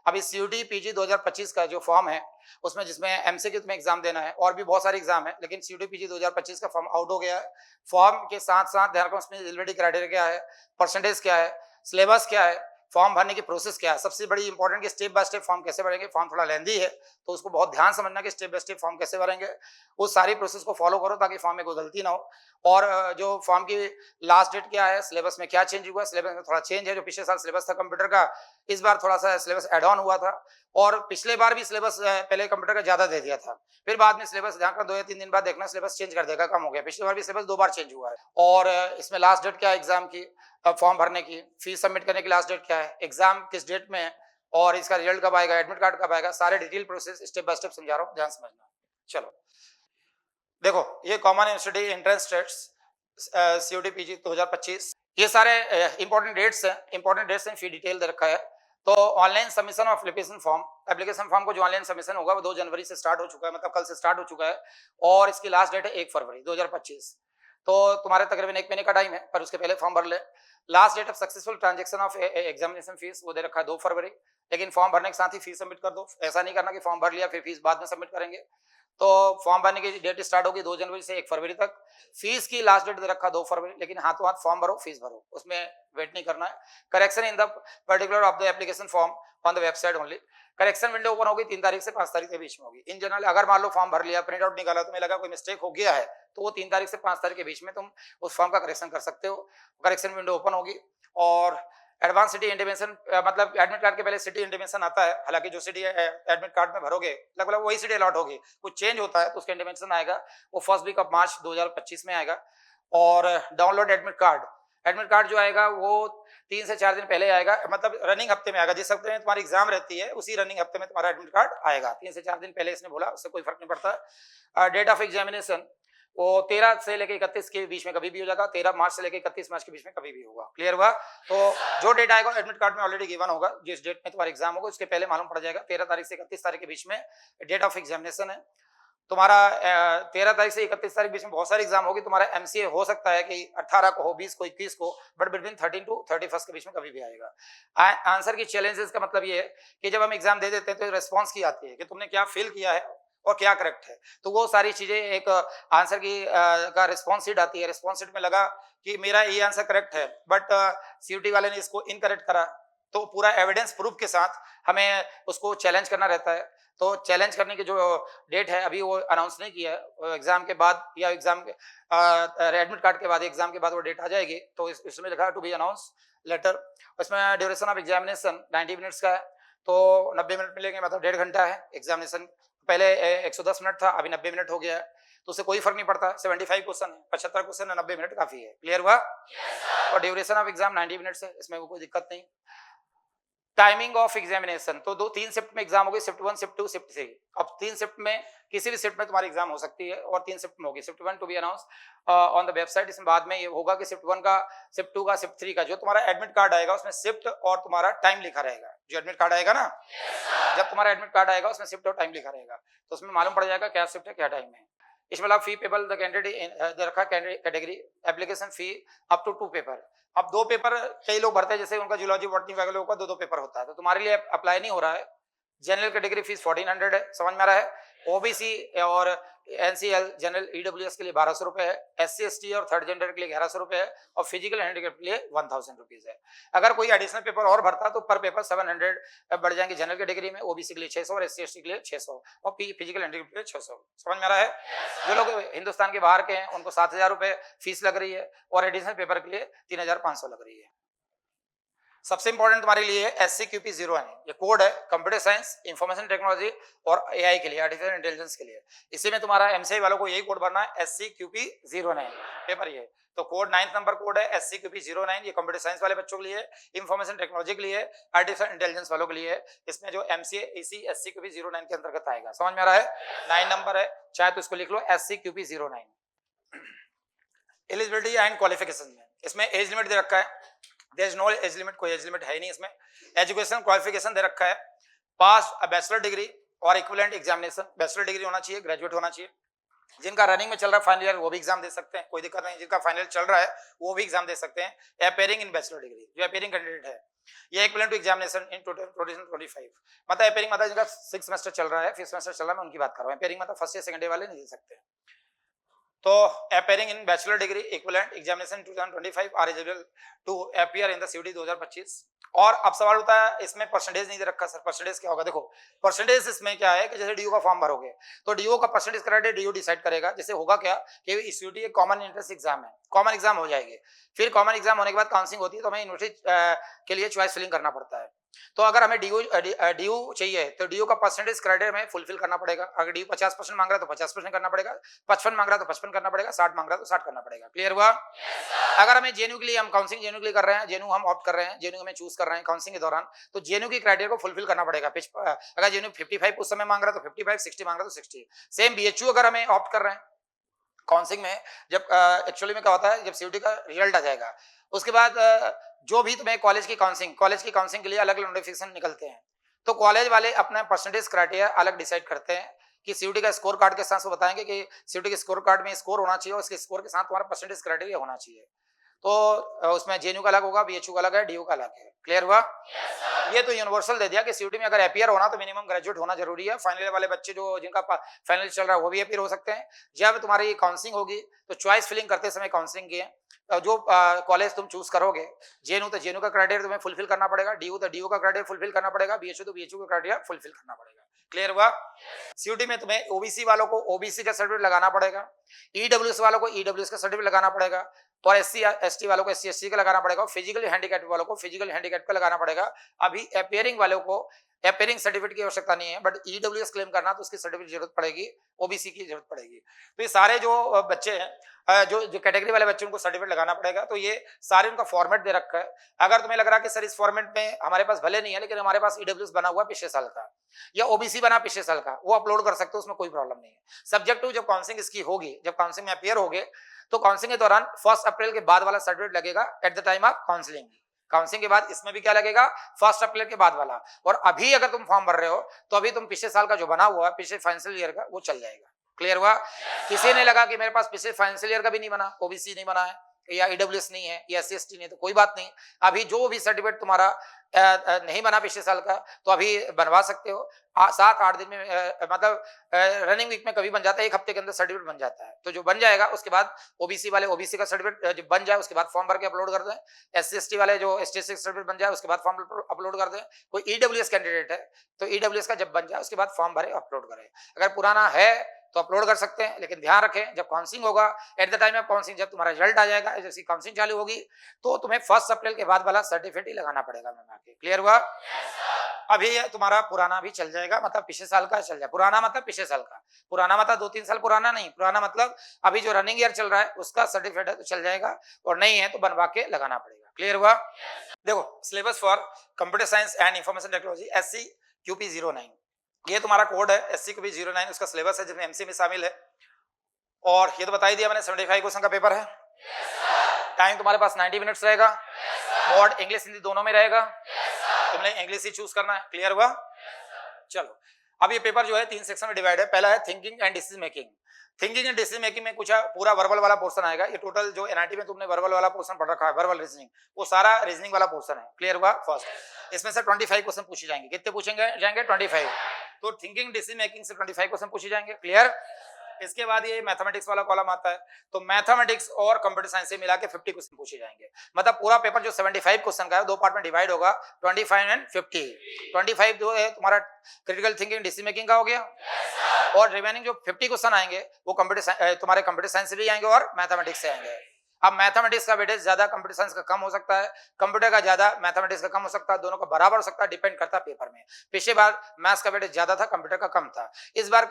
अभी CUT PG 2025 का जो फॉर्म है उसमें जिसमें एमसीक्यू तुम्हें एग्जाम देना है और भी बहुत सारे एग्जाम है, लेकिन सीयूटी पीजी 2025 का फॉर्म आउट हो गया है। फॉर्म के साथ साथ ध्यान रखो उसमें एलिजिबिलिटी क्राइटेरिया क्या है, परसेंटेज क्या है, सिलेबस क्या है, फॉर्म भरने की प्रोसेस क्या है। सबसे बड़ी इंपॉर्टेंट कि स्टेप बाय स्टेप फॉर्म कैसे भरेंगे। फॉर्म थोड़ा लेंदी है तो उसको बहुत ध्यान समझना कि स्टेप बाय स्टेप फॉर्म कैसे भरेंगे। उस सारी प्रोसेस को फॉलो करो ताकि फॉर्म में कोई गलती ना हो। और जो फॉर्म की लास्ट डेट क्या है, सिलेबस में क्या चेंज हुआ है, सिलेबस में थोड़ा चेंज है। जो पिछले साल सिलेबस था कंप्यूटर का, इस बार थोड़ा सा सिलेबस एड ऑन हुआ था और पिछले बार भी सिलेबस पहले कंप्यूटर का ज्यादा दे दिया था, फिर बाद में सिलेबस ध्यान कर 2 या 3 दिन बाद देखना सिलेबस चेंज कर देगा, कम हो गया। पिछली बार भी सिलेबस 2 बार चेंज हुआ है। और इसमें लास्ट डेट क्या है एग्जाम की, फॉर्म भरने की, फीस सबमिट करने की लास्ट डेट क्या है, एग्जाम किस डेट में है और इसका रिजल्ट कब आएगा, एडमिट कार्ड कब आएगा, सारे detail process step by step समझा रहा हूँ, ध्यान समझना। चलो देखो, ये common university entrance test CUET PG 2025, ये सारे इंपॉर्टेंट डेट्स हैं। इंपॉर्टेंट डेट्स हैं, फी डिटेल दे रखा है। तो online submission of application form को जो ऑनलाइन सबमिशन होगा वो 2 जनवरी से स्टार्ट हो चुका है, मतलब कल से स्टार्ट हो चुका है और इसकी लास्ट डेट है 1 फरवरी 2025। तो तुम्हारे तकरीबन 1 महीने का टाइम है, पर उसके पहले फॉर्म भर ले। Last date of successful transaction of examination fees वो दे रखा है 2 फरवरी, लेकिन फॉर्म भरने के साथ ही फीस सबमिट कर दो। ऐसा नहीं करना कि फॉर्म भर लिया फिर फीस बाद में सबमिट करेंगे। तो फॉर्म भरने की डेट स्टार्ट होगी 2 जनवरी से 1 फरवरी तक। फीस की लास्ट डेट दे रखा 2 फरवरी, लेकिन हाथों हाथ फॉर्म भरो, फीस भरो, उसमें वेट नहीं करना है। Correction in the particular of the application form on the website only. Correction window open होगी 3 तारीख से 5 तारीख के बीच में होगी। इन जनरल अगर मान लो फॉर्म भर लिया, प्रिंट आउट निकाला, तुम्हें लगा कोई मिस्टेक हो गया है तो वो 3 तारीख से 5 तारीख के बीच में तुम उस फॉर्म का करेक्शन कर सकते हो। करेक्शन विंडो ओपन होगी। और एडवांस सिटी इंटीमेशन, मतलब एडमिट कार्ड के पहले सिटी इंटीमेशन आता है, हालांकि जो सिटी एडमिट कार्ड में भरोगे लगभग वही सिटी अलॉट होगी, कुछ चेंज होता है तो उसका इंटीमेशन आएगा, वो फर्स्ट वीक ऑफ मार्च 2025 में आएगा। और डाउनलोड एडमिट कार्ड जो आएगा वो 3 से 4 दिन पहले आएगा, मतलब रनिंग हफ्ते में आएगा। जिस हफ्ते में तुम्हारी एग्जाम रहती है उसी रनिंग हफ्ते में तुम्हारा एडमिट कार्ड आएगा। 3 से 4 दिन पहले इसने बोला, उससे कोई फर्क नहीं पड़ता। डेट ऑफ एग्जामिनेशन वो 13 से लेकर 31 के बीच में कभी भी हो जाएगा, 13 मार्च से लेकर 31 मार्च के बीच में कभी भी होगा। क्लियर हुआ? तो जो डेट आएगा एडमिट कार्ड में ऑलरेडी गिवन होगा, जिस डेट में तुम्हारा एग्जाम होगा उसके पहले मालूम पड़ जाएगा। 13 तारीख से 31 तारीख के बीच में डेट ऑफ एग्जामिनेशन है तुम्हारा। 13 तारीख से 31 तारीख के बीच में बहुत सारे एग्जाम होगी। तुम्हारा एमसीए हो सकता है कि 18 को हो, 20 को, 21 को, बट बिटवीन 13 टू 31 के बीच में कभी भी आएगा। आंसर की चैलेंजेस का मतलब ये है कि जब हम एग्जाम दे देते हैं तो रिस्पॉन्स की आती है कि तुमने क्या फिल किया है और क्या करेक्ट है। तो वो सारी चीजें एक आंसर की का रिस्पॉन्स शीट आती है। रिस्पॉन्स शीट में लगा कि मेरा ये आंसर करेक्ट है, बट सीयूटी वाले ने इसको इनकरेक्ट करा, तो पूरा एविडेंस प्रूफ के साथ हमें उसको चैलेंज करना रहता है। तो चैलेंज करने की जो डेट है अभी वो अनाउंस नहीं किया है, एग्जाम के बाद या एग्जाम एडमिट कार्ड के बाद, एग्जाम के बाद वो डेट आ जाएगी। तो इसमें लिखा है टू बी अनाउंस लेटर। उसमें ड्यूरेशन ऑफ एग्जामिनेशन 90 मिनट्स का है, तो 90 मिनट मिलेंगे, मतलब 1.5 घंटा है एग्जामिनेशन। पहले 110 मिनट था, अभी 90 मिनट हो गया है, तो उससे कोई फर्क नहीं पड़ता। 75 क्वेश्चन है, 75 क्वेश्चन है, 90 मिनट काफी है। क्लियर हुआ? और ड्यूरेशन ऑफ एग्जाम 90 मिनट्स है, इसमें कोई दिक्कत नहीं। टाइमिंग ऑफ एग्जामिनेशन तो 3 शिफ्ट में एग्जाम होगी, शिफ्ट 1, शिफ्ट 2, शिफ्ट 3। अब 3 शिफ्ट में किसी भी शिफ्ट में तुम्हारी एग्जाम हो सकती है और 3 शिफ्ट में होगी। Shift 1 to be announce on the website. इसमें बाद में ये होगा कि शिफ्ट 1 का, शिफ्ट 2 का, शिफ्ट 3 का जो तुम्हारा एडमिट कार्ड आएगा उसमें शिफ्ट और तुम्हारा टाइम लिखा रहेगा। जो एडमिट कार्ड आएगा ना, जब तुम्हारा एडमिट कार्ड आएगा उसमें शिफ्ट और टाइम लिखा रहेगा, तो उसमें मालूम पड़ जाएगा क्या शिफ्ट है क्या टाइम है। इसमें फी पेबल द कैंडिडेट रखा category application fee up to 2 paper. अब 2 पेपर कई लोग भरते हैं, जैसे उनका जूलॉजी बॉटनी वगैरह लोगों का 2 पेपर होता है, तो तुम्हारे लिए अप्लाई नहीं हो रहा है। जनरल कैटेगरी फीस 1400 है, समझ में आ रहा है। ओबीसी और एनसीएल जनरल ईडब्ल्यूएस के लिए 1200 रुपए है, एससी एसटी और थर्ड जेंडर के लिए 1100 रुपए है, और फिजिकल हैंडीकैप के लिए 1000 रुपीज है। अगर कोई एडिशनल पेपर और भरता तो पर पेपर 700 बढ़ जाएंगे जनरल कैटेगरी में, ओबीसी के लिए 600 और एससी एसटी के लिए 600 और फिजिकल हैंडीकैप के लिए 600। समझ में आ रहा है? जो लोग हिंदुस्तान के बाहर के हैं उनको 7000 रुपए फीस लग रही है और एडिशनल पेपर के लिए 3500 लग रही है। सबसे इंपॉर्टेंट तुम्हारे लिए SCQP09, ये कोड है कंप्यूटर साइंस, इंफॉर्मेशन टेक्नोलॉजी और AI के लिए, आर्टिफिशियल इंटेलिजेंस के लिए। इसी में तुम्हारा एमसीआई वालों को यही कोड भरना है, SCQP09 पेपर। ये तो कोड 9th नंबर कोड है SCQP09, ये कंप्यूटर साइंस वाले बच्चों के लिए, इंफॉर्मेशन टेक्नोलॉजी के लिए, आर्टिफिशियल इंटेलिजेंस वालों के लिए। इसमें जो MCA इसी SCQP09 के अंतर्गत आएगा। समझ में आ रहा है? 9 नंबर है, चाहे तो इसको लिख लो SCQP09। एलिजिबिलिटी एंड क्वालिफिकेशन में इसमें एज लिमिट दे रखा है, there is no age limit, कोई एज लिमिट है ही नहीं इसमें। एजुकेशन क्वालिफिकेशन दे रखा है, पास अ बैचलर डिग्री और इक्विवेलेंट एग्जामिनेशन, बैचलर डिग्री होना चाहिए, ग्रेजुएट होना चाहिए। जिनका रनिंग में चल रहा है फाइनल ईयर वो भी एग्जाम दे सकते हैं, कोई दिक्कत नहीं। जिनका फाइनल चल रहा है वो भी एग्जाम दे सकते हैं। अपेयरिंग इन बैचलर डिग्री, जो अपेयरिंग कैंडिडेट है ये इक्विवेलेंट टू एग्जामिनेशन इन 2025, मतलब अपेयरिंग मतलब जिनका 6 सेमेस्टर चल रहा है, 5th सेमेस्टर चल रहा है, मैं उनकी बात कर रहा हूँ। अपेयरिंग मतलब फर्स्ट ईयर सेकंड ईयर वाले नहीं दे सकते। तो appearing in bachelor degree equivalent examination 2025 are eligible to appear in the CUET 2025। और अब सवाल होता है इसमें परसेंटेज नहीं दे रखा सर, परसेंटेज क्या होगा? देखो परसेंटेज इसमें क्या है कि जैसे डीयू का फॉर्म भरोगे तो डीयू का परसेंटेज क्राइटेरिया डीयू डिसाइड करेगा। जैसे होगा क्या कि सीयूटी एक कॉमन एंट्रेंस एग्जाम है, कॉमन एग्जाम हो जाएगी, फिर कॉमन एग्जाम होने के बाद काउंसलिंग होती है, तो हमें यूनिवर्सिटी के लिए चॉइस फिलिंग करना पड़ता है। तो अगर हमें डीयू चाहिए तो डीयू का परसेंटेज क्राइटेरिया में फुलफिल करना पड़ेगा। अगर डीयू 50% मांग रहा है तो 50% करना पड़ेगा, 55 मांग रहा है तो 55 करना पड़ेगा, 60 मांग रहा है तो 60 करना पड़ेगा। क्लियर हुआ? अगर हमें जेएनयू के लिए, हम काउंसलिंग जेएनयू के लिए कर रहे हैं, जेएनयू हम ऑप्ट कर रहे हैं, जेएनयू हमें चूज कर रहे हैं काउंसलिंग के दौरान, तो जेएनयू की क्राइटेरिया को फुलफिल करना पड़ेगा। अगर जेएनयू 55 उस समय मांग रहा है तो 55, 60 मांग रहा है तो 60। सेम बीएचयू अगर हमें ऑप्ट कर रहे हैं काउंसलिंग में, जब एक्चुअली में क्या होता है, जब सीयूटी का रिजल्ट आ जाएगा उसके बाद जो भी तुम्हें कॉलेज की काउंसलिंग के लिए अलग अलग नोटिफिकेशन निकलते हैं, तो कॉलेज वाले अपना परसेंटेज क्राइटेरिया अलग डिसाइड करते हैं कि सीयूटी का स्कोर कार्ड के साथ वो बताएंगे कि सीयूटी के स्कोर कार्ड में स्कोर होना चाहिए और उसके स्कोर के साथ तुम्हारा परसेंटेज क्राइटेरिया होना चाहिए। तो उसमें जेएनयू का अलग होगा, बीएचयू का अलग है, डीयू का अलग है। क्लियर हुआ? ये तो यूनिवर्सल दे दिया कि सीयूटी में अगर अपीयर होना तो मिनिमम ग्रेजुएट होना जरूरी है। फाइनल वाले बच्चे जो जिनका फाइनल चल रहा है वो भी अपीयर हो सकते हैं। जब तुम्हारी काउंसलिंग होगी तो चॉइस फिलिंग करते समय काउंसलिंग की जो कॉलेज तुम चूज करोगे, जेएनयू तो जेएनयू का क्राइटेरिया तुम्हें फुलफिल करना पड़ेगा, डीयू तो डीयू का क्राइटेरिया फुलफिल करना पड़ेगा, बीएचयू तो बीएचयू का क्राइटेरिया फुलफिल करना पड़ेगा। क्लियर हुआ? सीयूटी में तुम्हें ओबीसी वालों को ओबीसी का सर्टिफिकेट लगाना पड़ेगा, ईडब्ल्यूएस वालों को ईडब्ल्यूएस का सर्टिफिकेट लगाना पड़ेगा, और एससी एसटी वालों को एससी एसटी का लगाना पड़ेगा, फिजिकली हैंडीकैप्ड वालों को फिजिकल हैंडीकैप्ड का लगाना पड़ेगा। अभी अपेयरिंग वालों को अपेयरिंग सर्टिफिकेट की आवश्यकता नहीं है, बट ईडब्ल्यूएस क्लेम करना तो उसकी सर्टिफिकेट जरूरत पड़ेगी, ओबीसी की जरूरत पड़ेगी। तो ये सारे जो बच्चे हैं जो कैटेगरी वाले बच्चों को सर्टिफिकेट लगाना पड़ेगा। तो ये सारे उनका फॉर्मेट दे रखा है। अगर तुम्हें लग रहा है कि सर इस फॉर्मेट में हमारे पास भले नहीं है लेकिन हमारे पास ईडब्ल्यूएस बना हुआ पिछले साल का या ओबीसी बना पिछले साल का, वो अपलोड कर सकते हो, उसमें कोई प्रॉब्लम नहीं है। सब्जेक्ट टू जब काउंसलिंग इसकी होगी, जब काउंसलिंग में अपियर होगे तो काउंसलिंग के दौरान 1 अप्रैल के बाद वाला सर्टिफिकेट लगेगा at the time of counselling. Counselling के बाद इसमें भी क्या लगेगा? 1 अप्रैल के बाद वाला। और अभी अगर तुम फॉर्म भर रहे हो तो अभी तुम पिछले साल का जो बना हुआ है पिछले फाइनेंशियल ईयर का वो चल जाएगा। क्लियर हुआ? किसी ने लगा कि मेरे पास पिछले फाइनेंशियल ईयर का भी नहीं बना, ओबीसी नहीं बना है या ईडब्ल्यूएस नहीं है या एससी एसटी नहीं, तो कोई बात नहीं। अभी जो भी सर्टिफिकेट तुम्हारा नहीं बना पिछले साल का तो अभी बनवा सकते हो। 7-8 दिन में मतलब रनिंग वीक में कभी बन जाता है, 1 हफ्ते के अंदर सर्टिफिकेट बन जाता है। तो जो बन जाएगा उसके बाद ओबीसी वाले ओबीसी का सर्टिफिकेट जब बन जाए उसके बाद फॉर्म भर के अपलोड कर दें, एससी एसटी वाले जो एसटी एससी सर्टिफिकेट बन जाए उसके बाद फॉर्म अपलोड कर दें। कोई ईडब्ल्यूएस कैंडिडेट है तो ईडब्ल्यूएस का जब बन जाए उसके बाद फॉर्म भरे अपलोड करें। अगर पुराना है तो अपलोड कर सकते हैं, लेकिन ध्यान रखें जब काउंसलिंग होगा at the time of counselling, जब तुम्हारा रिजल्ट आ जाएगा, जैसी काउंसलिंग चालू होगी तो तुम्हें 1 अप्रैल के बाद वाला सर्टिफिकेट ही लगाना पड़ेगा मैम आके। क्लियर हुआ? अभी तुम्हारा पुराना भी चल जाएगा, मतलब पिछले साल का चल जाएगा। पुराना मतलब पिछले साल का, पुराना मतलब 2-3 साल पुराना नहीं, पुराना मतलब अभी जो रनिंग ईयर चल रहा है उसका सर्टिफिकेट है तो चल जाएगा, और नहीं है तो बनवा के लगाना पड़ेगा। क्लियर हुआ? देखो syllabus for computer science and information technology SCQP09, ये तुम्हारा कोड है SCQP09, उसका सिलेबस है जिसमें एमसी में शामिल है। और ये तो बता ही दिया मैंने 75 क्वेश्चन का पेपर है। टाइम तुम्हारे पास 90 मिनट्स रहेगा। मोड इंग्लिश हिंदी दोनों में रहेगा। तुमने इंग्लिश ही चूज करना है। क्लियर हुआ? चलो अब ये पेपर जो है 3 सेक्शन में डिवाइड है। पहला है thinking and decision making. Thinking and decision making में कुछ पूरा वर्बल वाला पोर्शन आएगा। ये टोटल जो एनआईटी में तुमने वर्बल वाला पोर्शन पढ़ रखा है, वर्बल रीजनिंग, वो सारा रीजनिंग वाला पोर्शन है। क्लियर हुआ? फर्स्ट इसमें से 25 क्वेश्चन पूछे जाएंगे। कितने पूछेंगे जाएंगे? 25। तो थिंकिंग डिसीजन मेकिंग से 25 क्वेश्चन पूछे जाएंगे। क्लियर? इसके बाद ये मैथमेटिक्स वाला कॉलम आता है, तो मैथमेटिक्स और कंप्यूटर साइंस से मिला के 50 क्वेश्चन पूछे जाएंगे। मतलब पूरा पेपर जो 75 क्वेश्चन का है 2 पार्ट में डिवाइड होगा, 25 एंड 50। 25 जो है तुम्हारा क्रिटिकल थिंकिंग डिसीजन मेकिंग का हो गया, और रिमेनिंग जो 50 क्वेश्चन आएंगे वो तुम्हारे कंप्यूटर साइंस से भी आएंगे और मैथमेटिक्स से आएंगे। अब मैथमेटिक्स का वेटेज ज्यादा कंप्यूटर साइंस का कम हो सकता है, कंप्यूटर का ज्यादा मैथमेटिक्स का कम हो सकता है, दोनों का बराबर हो सकता है, डिपेंड करता है पेपर में। पिछले बार मैथ्स का वेटेज ज्यादा था, कंप्यूटर का कम था। इस बार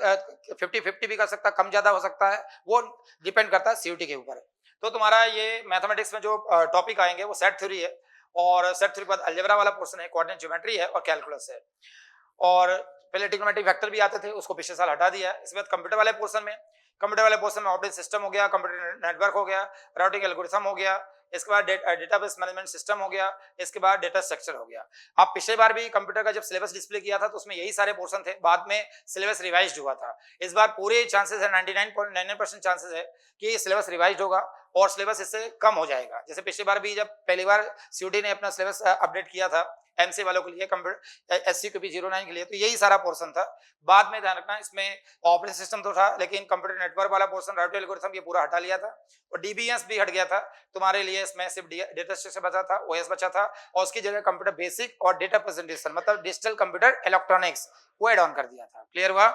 50-50 भी कर सकता है, कम ज्यादा हो सकता है, वो डिपेंड करता है सीयूटी के ऊपर। तो तुम्हारा ये मैथमेटिक्स में जो टॉपिक आएंगे वो सेट थ्योरी है, और सेट थ्योरी के बाद अलजेब्रा वाला पोर्शन है, कोऑर्डिनेट ज्योमेट्री है और कैलकुलस है। और पहले ट्रिग्नोमेट्रिक वेक्टर भी आते थे, उसको पिछले साल हटा दिया है। इसके बाद कंप्यूटर वाले पोर्शन में ऑपरेटिंग सिस्टम हो गया, कंप्यूटर नेटवर्क हो गया, राउटिंग एल्गोरिथम हो गया, इसके बाद डेटाबेस मैनेजमेंट सिस्टम हो गया, इसके बाद डेटा स्ट्रक्चर हो गया। अब पिछले बार भी कंप्यूटर का जब सिलेबस डिस्प्ले किया था तो उसमें यही सारे पोर्शन थे, बाद में सिलेबस रिवाइज्ड हुआ था। इस बार पूरे चांसेस है 99.99% चांसेस है कि सिलेबस रिवाइज्ड होगा और सिलेबस इससे कम हो जाएगा। जैसे पिछली बार भी जब पहली बार सीयूटी ने अपना सिलेबस अपडेट किया था एमसी वालों के लिए, कंप्यूटर SCQB 09 के लिए, तो यही सारा पोर्शन था। बाद में ध्यान रखना इसमें ऑपरेटिंग सिस्टम तो था लेकिन कंप्यूटर नेटवर्क वाला पोर्शन, राउटिंग एल्गोरिथम, ये पूरा हटा लिया था और डीबीएस भी हट गया था तुम्हारे लिए। इसमें सिर्फ डेटा स्ट्रक्चर बचा था, ओएस बचा था और उसकी जगह कंप्यूटर बेसिक और डेटा प्रेजेंटेशन मतलब डिजिटल कंप्यूटर इलेक्ट्रॉनिक्स वो एड ऑन कर दिया था। क्लियर हुआ?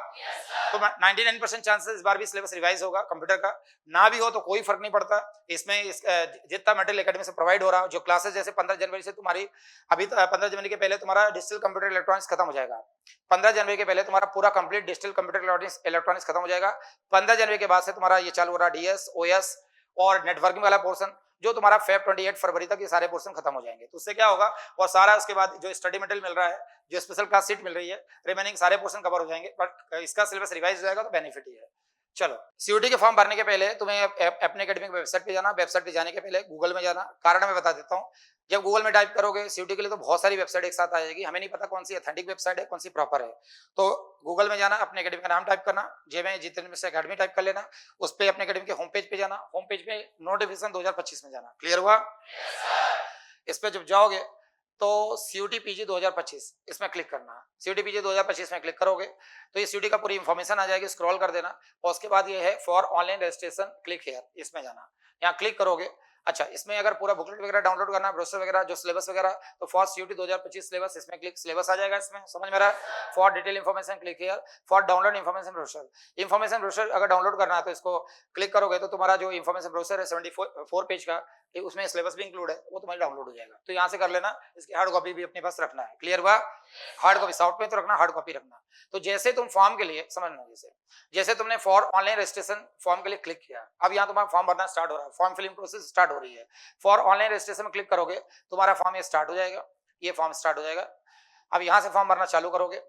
तो 99% चांसेस इस बार भी सिलेबस रिवाइज होगा कंप्यूटर का। ना भी हो तो कोई फर्क नहीं पड़ता, इसमें जितना मटेरियल एकेडमी से प्रोवाइड हो रहा है, जो क्लासेस जैसे 15 जनवरी से तुम्हारी, अभी 15 जनवरी के पहले तुम्हारा डिजिटल कंप्यूटर इलेक्ट्रॉनिक्स खत्म हो जाएगा। 15 जनवरी के पहले तुम्हारा पूरा कंप्लीट डिजिटल कंप्यूटर इलेक्ट्रॉनिक्स खत्म हो जाएगा। 15 जनवरी के बाद से तुम्हारा ये चालू हो रहा डीएस, ओएस और नेटवर्किंग वाला पोर्शन, जो तुम्हारा फेब 28 फरवरी तक ये सारे पोर्शन खत्म हो जाएंगे। तो उससे क्या होगा, और सारा उसके बाद जो स्टडी मटेरियल मिल रहा है, जो स्पेशल क्लास सीट मिल रही है, रिमेनिंग सारे पोर्शन कवर हो जाएंगे। बट इसका सिलेबस रिवाइज हो जाएगा तो बेनिफिट ही है। चलो, सीयूटी के फॉर्म भरने के पहले तुम्हें अपने एकेडमिक वेबसाइट पे जाना। वेबसाइट पे जाने के पहले गूगल में जाना। कारण मैं बता देता हूँ, जब गूगल में टाइप करोगे सीयूटी के लिए तो बहुत सारी वेबसाइट एक साथ आ जाएगी, हमें नहीं पता कौन सी ऑथेंटिक वेबसाइट है, कौन सी प्रॉपर है। तो गूगल में जाना, अपने एकेडमी का नाम टाइप करना, जितेंद्र मिश्रा एकेडमी टाइप कर लेना, उस पर अपने एकेडमी के होम पेज पे जाना, होम पेज पे नोटिफिकेशन 2025 में जाना। क्लियर हुआ? इस पे जब जाओगे तो सीयूटी पीजी 2025 इसमें क्लिक करना। सीयूटी पीजी 2025 में क्लिक करोगे तो ये सीयूटी का पूरी इंफॉर्मेशन आ जाएगी, स्क्रॉल कर देना और उसके बाद ये है for online registration, click here, इसमें जाना। यहाँ क्लिक करोगे, अच्छा इसमें अगर पूरा बुकलेट वगैरह डाउनलोड करना है, ब्रोशर वगैरह, जो सिलेबस वगैरह, तो फॉर सीयूटी 2025 सिलेबस, इसमें क्लिक, सिलेबस आ जाएगा इसमें, समझ में रहा है? For detail information click here, for download information brochure. Information brochure अगर डाउनलोड करना है तो इसको क्लिक करोगे तो तुम्हारा जो इन्फॉर्मेशन ब्रोशर है 74 पेज का, उसमें सिलेबस भी इंक्लूड है, वो तुम्हारी डाउनलोड हो जाएगा। तो यहाँ से कर लेना। इसकी हार्ड कॉपी भी अपने पास रखना है। क्लियर हुआ? हार्ड कॉपी साउथ में तो रखना, हार्ड कॉपी रखना। तो जैसे तुम फॉर्म के लिए समझना, जैसे तुमने फॉर ऑनलाइन रजिस्ट्रेशन फॉर्म के लिए क्लिक किया, अब यहाँ तुम्हारा फॉर्म भरना स्टार्ट हो रहा है, फॉर्म फिलिंग प्रोसेस स्टार्ट हो रही है। फॉर ऑनलाइन रजिस्ट्रेशन में क्लिक करोगे तुम्हारा फॉर्म ये स्टार्ट हो जाएगा, ये फॉर्म स्टार्ट हो जाएगा। अब यहाँ से फॉर्म भरना चालू करोगे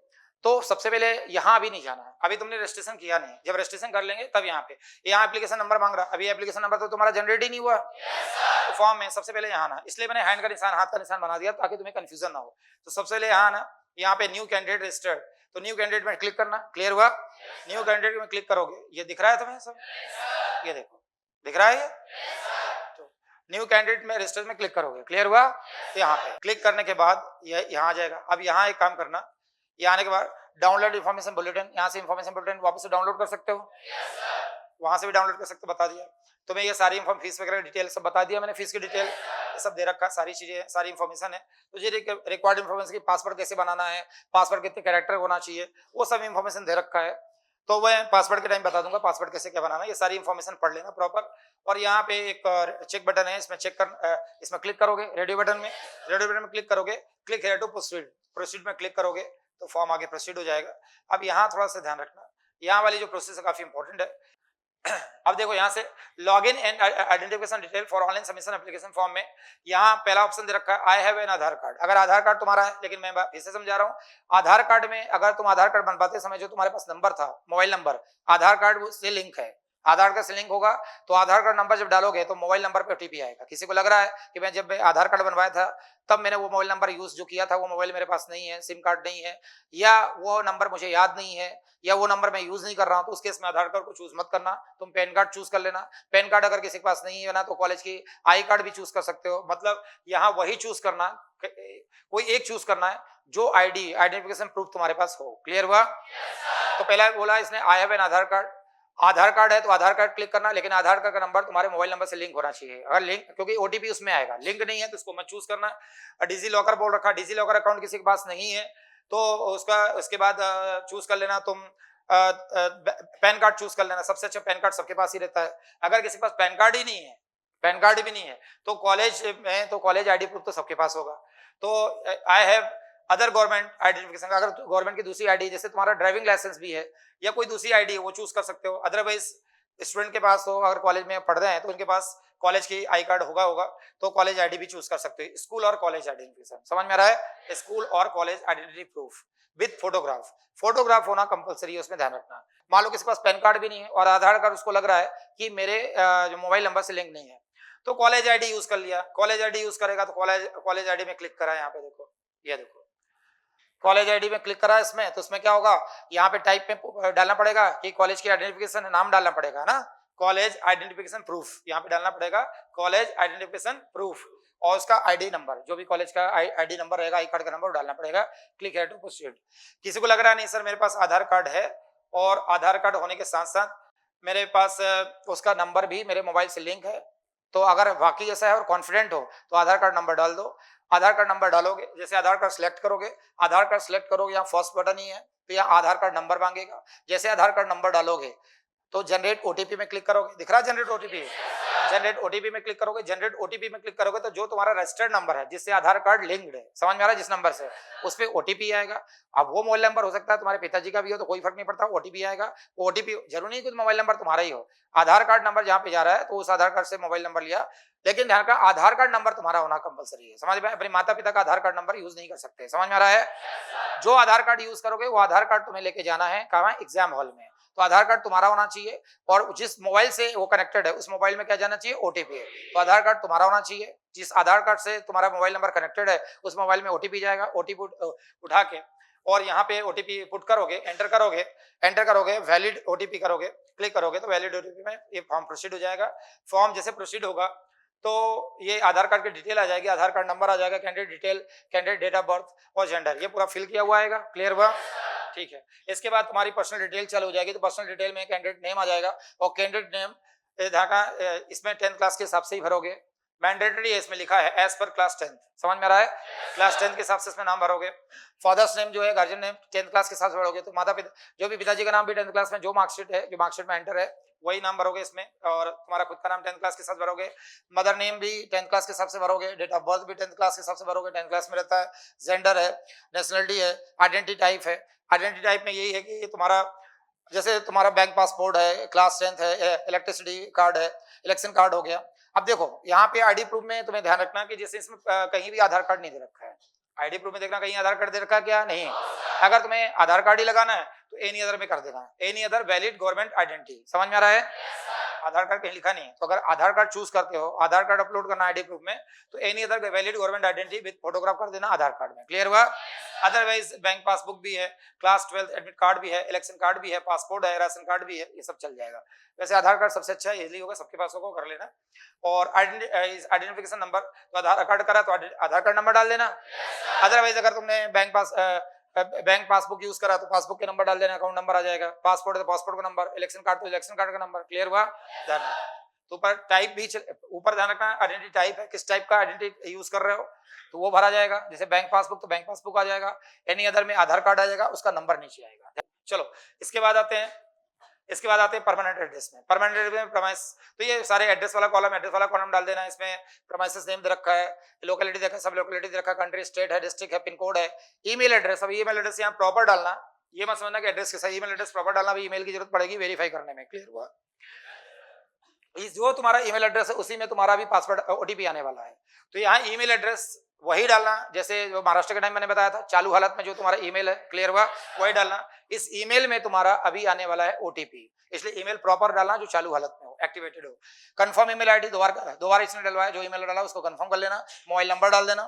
तो सबसे पहले यहाँ अभी नहीं जाना है, अभी तुमने रजिस्ट्रेशन किया नहीं, जब रजिस्ट्रेशन कर लेंगे तब यहाँ पे, यहाँ एप्लीकेशन नंबर मांग रहा है, अभी एप्लीकेशन नंबर तो तुम्हारा जनरेट ही नहीं हुआ। तो फॉर्म में सबसे पहले यहाँ आना, इसलिए मैंने हैंड का निशान, हाथ का निशान बना दिया ताकि तुम्हें कंफ्यूजन ना हो। तो सबसे पहले यहाँ आना, यहाँ पे न्यू कैंडिडेट रजिस्टर्ड, तो न्यू कैंडिडेट में क्लिक करना। क्लियर हुआ? न्यू कैंडिडेट में क्लिक करोगे, ये दिख रहा है तुम्हें सब, ये देखो दिख रहा है, तो न्यू कैंडिडेट में रजिस्टर में क्लिक करोगे। क्लियर हुआ? तो यहाँ पे क्लिक करने के बाद ये यहाँ आ जाएगा। अब यहाँ एक काम करना, ये आने के बाद डाउनलोड इन्फॉर्मेशन बुलेटिन, यहाँ से इन्फॉर्मेशन बुलेटिन वापस से डाउनलोड कर सकते हो, वहां से भी डाउनलोड कर सकते हो, बता दिया तुम्हें। ये सारी फीस वगैरह डिटेल सब बता दिया मैंने, फीस की डिटेल ये सब दे रखा है, सारी चीजें, सारी इन्फॉर्मेशन है। तो ये रिक्वायर्ड इन्फॉर्मेशन की, पासवर्ड कैसे बनाना है, पासवर्ड कितने कैरेक्टर होना चाहिए, वो सब इन्फॉर्मेशन दे रखा है। तो मैं पासवर्ड के टाइम बता दूंगा पासवर्ड कैसे क्या बनाना है, ये सारी इन्फॉर्मेशन पढ़ लेना प्रॉपर। और यहाँ पे एक चेक बटन है, इसमें चेक कर, इसमें क्लिक करोगे, रेडियो बटन में, रेडियो बटन में क्लिक करोगे, click here to proceed, proceed में क्लिक करोगे तो फॉर्म आगे प्रोसीड हो जाएगा। अब यहाँ थोड़ा सा ध्यान रखना, यहाँ वाली जो प्रोसेस है काफी इंपॉर्टेंट है। अब देखो यहाँ से login and identification detail for online submission application form में यहाँ पहला ऑप्शन दे रखा है, I have an Aadhaar card. अगर आधार कार्ड तुम्हारा है, लेकिन मैं फिर से समझा रहा हूँ, आधार कार्ड में अगर तुम आधार कार्ड बनवाते समय जो तुम्हारे पास नंबर था, मोबाइल नंबर, आधार कार्ड से लिंक है, आधार कार्ड से लिंक होगा तो आधार कार्ड नंबर जब डालोगे तो मोबाइल नंबर पे ओटीपी आएगा। किसी को लग रहा है कि मैं जब आधार कार्ड बनवाया था तब मैंने वो मोबाइल नंबर यूज जो किया था, वो मोबाइल मेरे पास नहीं है, सिम कार्ड नहीं है, या वो नंबर मुझे याद नहीं है, या वो नंबर मैं यूज नहीं कर रहा हूं, तो उस केस में आधार कार्ड को चूज मत करना, तुम पैन कार्ड चूज कर लेना। पैन कार्ड अगर किसी के पास नहीं है ना तो कॉलेज की आई कार्ड भी चूज कर सकते हो। मतलब यहाँ वही चूज करना, कोई एक चूज करना है जो आईडी, आइडेंटिफिकेशन प्रूफ तुम्हारे पास हो। क्लियर हुआ? तो पहला बोला इसने I have an Aadhaar card, Aadhaar card है तो आधार कार्ड क्लिक करना, लेकिन आधार कार्ड का नंबर तुम्हारे मोबाइल नंबर से लिंक होना चाहिए। अगर लिंक, क्योंकि ओटीपी उसमें आएगा, लिंक नहीं है तो उसको मत चूज करना। डिजी लॉकर बोल रखा, डिजी लॉकर अकाउंट किसी के पास नहीं है तो उसका, उसके बाद चूज कर लेना तुम पैन कार्ड चूज कर लेना। सबसे अच्छा पैन कार्ड सबके पास ही रहता है। अगर किसी के पास पैन कार्ड ही नहीं है, पैन कार्ड भी नहीं है तो कॉलेज में तो कॉलेज आईडी प्रूफ तो सबके पास होगा। तो I have other government identification, अगर गवर्नमेंट की दूसरी आईडी, जैसे तुम्हारा ड्राइविंग लाइसेंस भी है या कोई दूसरी आईडी है, वो चूज कर सकते हो। अदरवाइज स्टूडेंट के पास हो, अगर कॉलेज में पढ़ रहे हैं तो उनके पास कॉलेज की आई कार्ड होगा तो कॉलेज आईडी भी चूज कर सकते हो। स्कूल और कॉलेज आइडेंटिफिकेशन, समझ में आ रहा है? स्कूल और college identity proof with photograph, photograph होना कंपलसरी है, उसमें ध्यान रखना। मान लो किसी के पास पैन कार्ड भी नहीं है और आधार कार्ड उसको लग रहा है कि मेरे जो मोबाइल नंबर से लिंक नहीं है, तो कॉलेज आईडी यूज कर लिया, कॉलेज आईडी यूज करेगा तो कॉलेज आईडी में क्लिक करा, यहाँ पे देखो, ये देखो कॉलेज आईडी में क्लिक करा इसमें, तो उसमें क्या होगा, यहाँ पे टाइप में डालना पड़ेगा कि कॉलेज की आइडेंटिफिकेशन नाम डालना पड़ेगा ना, कॉलेज आइडेंटिफिकेशन प्रूफ, यहाँ पे डालना पड़ेगा कॉलेज आइडेंटिफिकेशन प्रूफ, और उसका आईडी नंबर, जो भी कॉलेज का आईडी नंबर रहेगा, आई कार्ड का नंबर डालना पड़ेगा। क्लिक है टू प्रोसीड। किसी को लग रहा नहीं सर मेरे पास आधार कार्ड है, और आधार कार्ड होने के साथ साथ मेरे पास उसका नंबर भी मेरे मोबाइल से लिंक है, तो अगर वाकई ऐसा है और कॉन्फिडेंट हो तो आधार कार्ड नंबर डाल दो। आधार कार्ड नंबर डालोगे, जैसे आधार कार्ड सिलेक्ट करोगे, आधार कार्ड सिलेक्ट करोगे, यहाँ फर्स्ट बटन ही है तो यहाँ आधार कार्ड नंबर मांगेगा। जैसे आधार कार्ड नंबर डालोगे तो जनरेट ओटीपी में क्लिक करोगे, दिख रहा है जनरेट ओटीपी, जनरेट ओटीपी में क्लिक करोगे, जनरेट ओटीपी में क्लिक करोगे तो जो तुम्हारा रजिस्टर्ड नंबर है जिससे आधार कार्ड लिंक्ड है, समझ में आ रहा है, जिस नंबर से, उस पर ओटीपी आएगा। अब वो मोबाइल नंबर हो सकता है तुम्हारे पिताजी का भी हो तो कोई फर्क नहीं पड़ता, ओटीपी आएगा। ओटीपी जरूरी नहीं कि मोबाइल नंबर तुम्हारा ही हो, आधार कार्ड नंबर जहाँ पे जा रहा है तो उस आधार कार्ड से मोबाइल नंबर लिया, लेकिन ध्यान का आधार कार्ड नंबर तुम्हारा होना कंपलसरी है, समझ में, अपने माता पिता का आधार कार्ड नंबर यूज नहीं कर सकते, समझ में आ रहा है। जो आधार कार्ड यूज करोगे वो आधार कार्ड तुम्हें लेके जाना है कहाँ, एग्जाम हॉल में, तो आधार कार्ड तुम्हारा होना चाहिए, और जिस मोबाइल से वो कनेक्टेड है उस मोबाइल में क्या जाना चाहिए, ओटीपी है, तो आधार कार्ड तुम्हारा होना चाहिए। जिस आधार कार्ड से तुम्हारा मोबाइल नंबर कनेक्टेड है उस मोबाइल में ओटीपी जाएगा, ओटीपी उठा के और यहाँ पे ओटीपी पुट करोगे, एंटर करोगे, वैलिड ओटीपी करोगे, क्लिक करोगे तो वैलिड ओटीपी में ये फॉर्म प्रोसीड हो जाएगा। फॉर्म जैसे प्रोसीड होगा तो ये आधार कार्ड की डिटेल आ जाएगी, आधार कार्ड नंबर आ जाएगा, candidate detail, candidate date of birth और जेंडर, ये पूरा फिल किया हुआ आएगा, क्लियर हुआ, ठीक है। इसके बाद तुम्हारी पर्सनल डिटेल चालू हो जाएगी, तो पर्सनल डिटेल में कैंडिडेट नेम आ जाएगा, और कैंडिडेट नेम इसमें 10th क्लास के हिसाब से ही भरोगे, मैंडेटरी है, इसमें लिखा है एज पर क्लास 10, समझ में आ रहा है, क्लास 10 के हिसाब से इसमें नाम भरोगे। फादर्स नेम जो है, गार्जियन नेम 10th क्लास के हिसाब से भरोगे, तो माता पिता जो भी पिताजी का नाम भी 10th क्लास में जो मार्कशीट है, जो मार्कशीट में एंटर है वही नाम भरोगे इसमें, और तुम्हारा खुद का नाम 10th क्लास के साथ भरोगे। मदर नेम भी 10th क्लास के हिसाब से भरोगे, डेट ऑफ बर्थ भी 10th क्लास के हिसाब से भरोगे, 10th क्लास में रहता है, जेंडर है, नेशनलिटी है, आइडेंटिटी टाइप है, आइडेंटिटी टाइप में यही है कि तुम्हारा जैसे तुम्हारा बैंक पासपोर्ट है, क्लास 10th है, इलेक्ट्रिसिटी कार्ड है, इलेक्शन कार्ड हो गया। अब देखो यहाँ पे आईडी प्रूफ में तुम्हें ध्यान रखना कि जैसे इसमें कहीं भी आधार कार्ड नहीं दे रखा है, आईडी प्रूफ में देखना कहीं आधार कार्ड दे रखा है क्या, नहीं। अगर तुम्हें आधार कार्ड ही लगाना है तो एनी अदर में कर देना, any other valid government identity, समझ में आ रहा है, आधार कार्ड कहीं लिखा नहीं है, तो अगर आधार कार्ड चूज करते हो, आधार कार्ड अपलोड करना आईडी प्रूफ में, तो any other valid government identity with photograph कर देना आधार कार्ड में, क्लियर हुआ। अदरवाइज बैंक पासबुक भी है, क्लास 12 एडमिट कार्ड भी है, इलेक्शन कार्ड भी है, पासपोर्ट है, राशन कार्ड भी है, ये सब चल जाएगा। वैसे आधार कार्ड सबसे अच्छा इजीली होगा, सबके पास होगा, कर लेना। और आइडेंटिफिकेशन नंबर, तो आधार कार्ड करा तो आधार कार्ड नंबर डाल देना। अदरवाइज अगर तुमने बैंक पासबुक यूज करा तो पासबुक के नंबर डाल देना, अकाउंट नंबर आ जाएगा, पासपोर्ट है तो पासपोर्ट का नंबर, इलेक्शन कार्ड तो इलेक्शन कार्ड का नंबर, क्लियर हुआ। ध्यान तो ऊपर टाइप भी ऊपर ध्यान रखना, आइडेंटिटी टाइप है, किस टाइप का आइडेंटिटी यूज कर रहे हो तो वो भरा जाएगा, जैसे बैंक पासबुक तो बैंक पासबुक आ जाएगा, एनी अदर में आधार कार्ड आ जाएगा, उसका नंबर नीचे आएगा। चलो इसके बाद आते हैं परमानेंट एड्रेस में। परमानेंट एड्रेस में प्रमाइस, तो ये सारे एड्रेस वाला कॉलम डाल देना, इसमें प्रमाइसेस नेम दे रखा है, लोकेलिटी देखा, सब लोकेलिटी दे रखा है, कंट्री स्टेट है, डिस्ट्रिक्ट है, पिन कोड है, ईमेल एड्रेस। अब ईमेल एड्रेस यहाँ प्रॉपर डालना, ये मत समझना कि एड्रेस के साथ, ईमेल एड्रेस प्रॉपर डालना, भी ईमेल की जरूरत पड़ेगी वेरीफाई करने में, क्लियर हुआ। जो तुम्हारा ईमेल एड्रेस है उसी में तुम्हारा भी पासवर्ड ओटीपी आने वाला है, तो यहाँ ईमेल एड्रेस वही डालना जैसे जो महाराष्ट्र के टाइम मैंने बताया था, चालू हालत में जो तुम्हारा ईमेल है, क्लियर हुआ, वही डालना। इस ईमेल में तुम्हारा अभी आने वाला है ओटीपी, इसलिए ईमेल प्रॉपर डालना जो चालू हालत में हो, एक्टिवेटेड हो। कंफर्म ईमेल आईडी दोबारा इसने डलवाया, जो ईमेल डाला उसको कंफर्म कर लेना, मोबाइल नंबर डाल देना,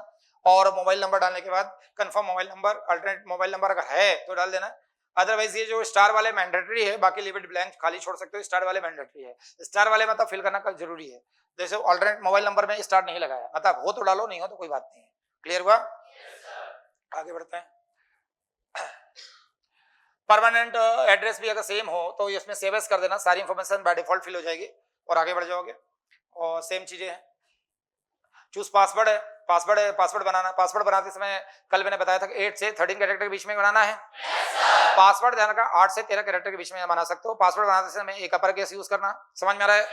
और मोबाइल नंबर डालने के बाद confirm mobile number, alternate mobile number अगर है तो डाल देना। अदरवाइज ये जो स्टार वाले मैंडेटरी है, बाकी लिव इट ब्लैंक खाली छोड़ सकते हो, स्टार वाले मैंडेटरी है, स्टार वाले मतलब फिल करना जरूरी है। जैसे अल्टरनेट मोबाइल नंबर में स्टार नहीं लगाया, मतलब हो तो डालो, नहीं हो तो कोई बात नहीं है, क्लियर हुआ। आगे बढ़ते हैं। परमानेंट एड्रेस भी अगर सेम हो तो इसमें सेव एज कर देना, सारी इंफॉर्मेशन बाय डिफॉल्ट फिल हो जाएगी और आगे बढ़ जाओगे। और सेम चीजें हैं, चूज पासवर्ड है, पासवर्ड बनाना, पासवर्ड बनाते समय कल मैंने बताया था कि 8 से 13 कैरेक्टर के बीच में बनाना है। पासवर्ड ध्यान रखना 8 से 13 कैरेक्टर के बीच में बना सकते हो। पासवर्ड बनाते समय एक अपर केस यूज करना, समझ में आ रहा है।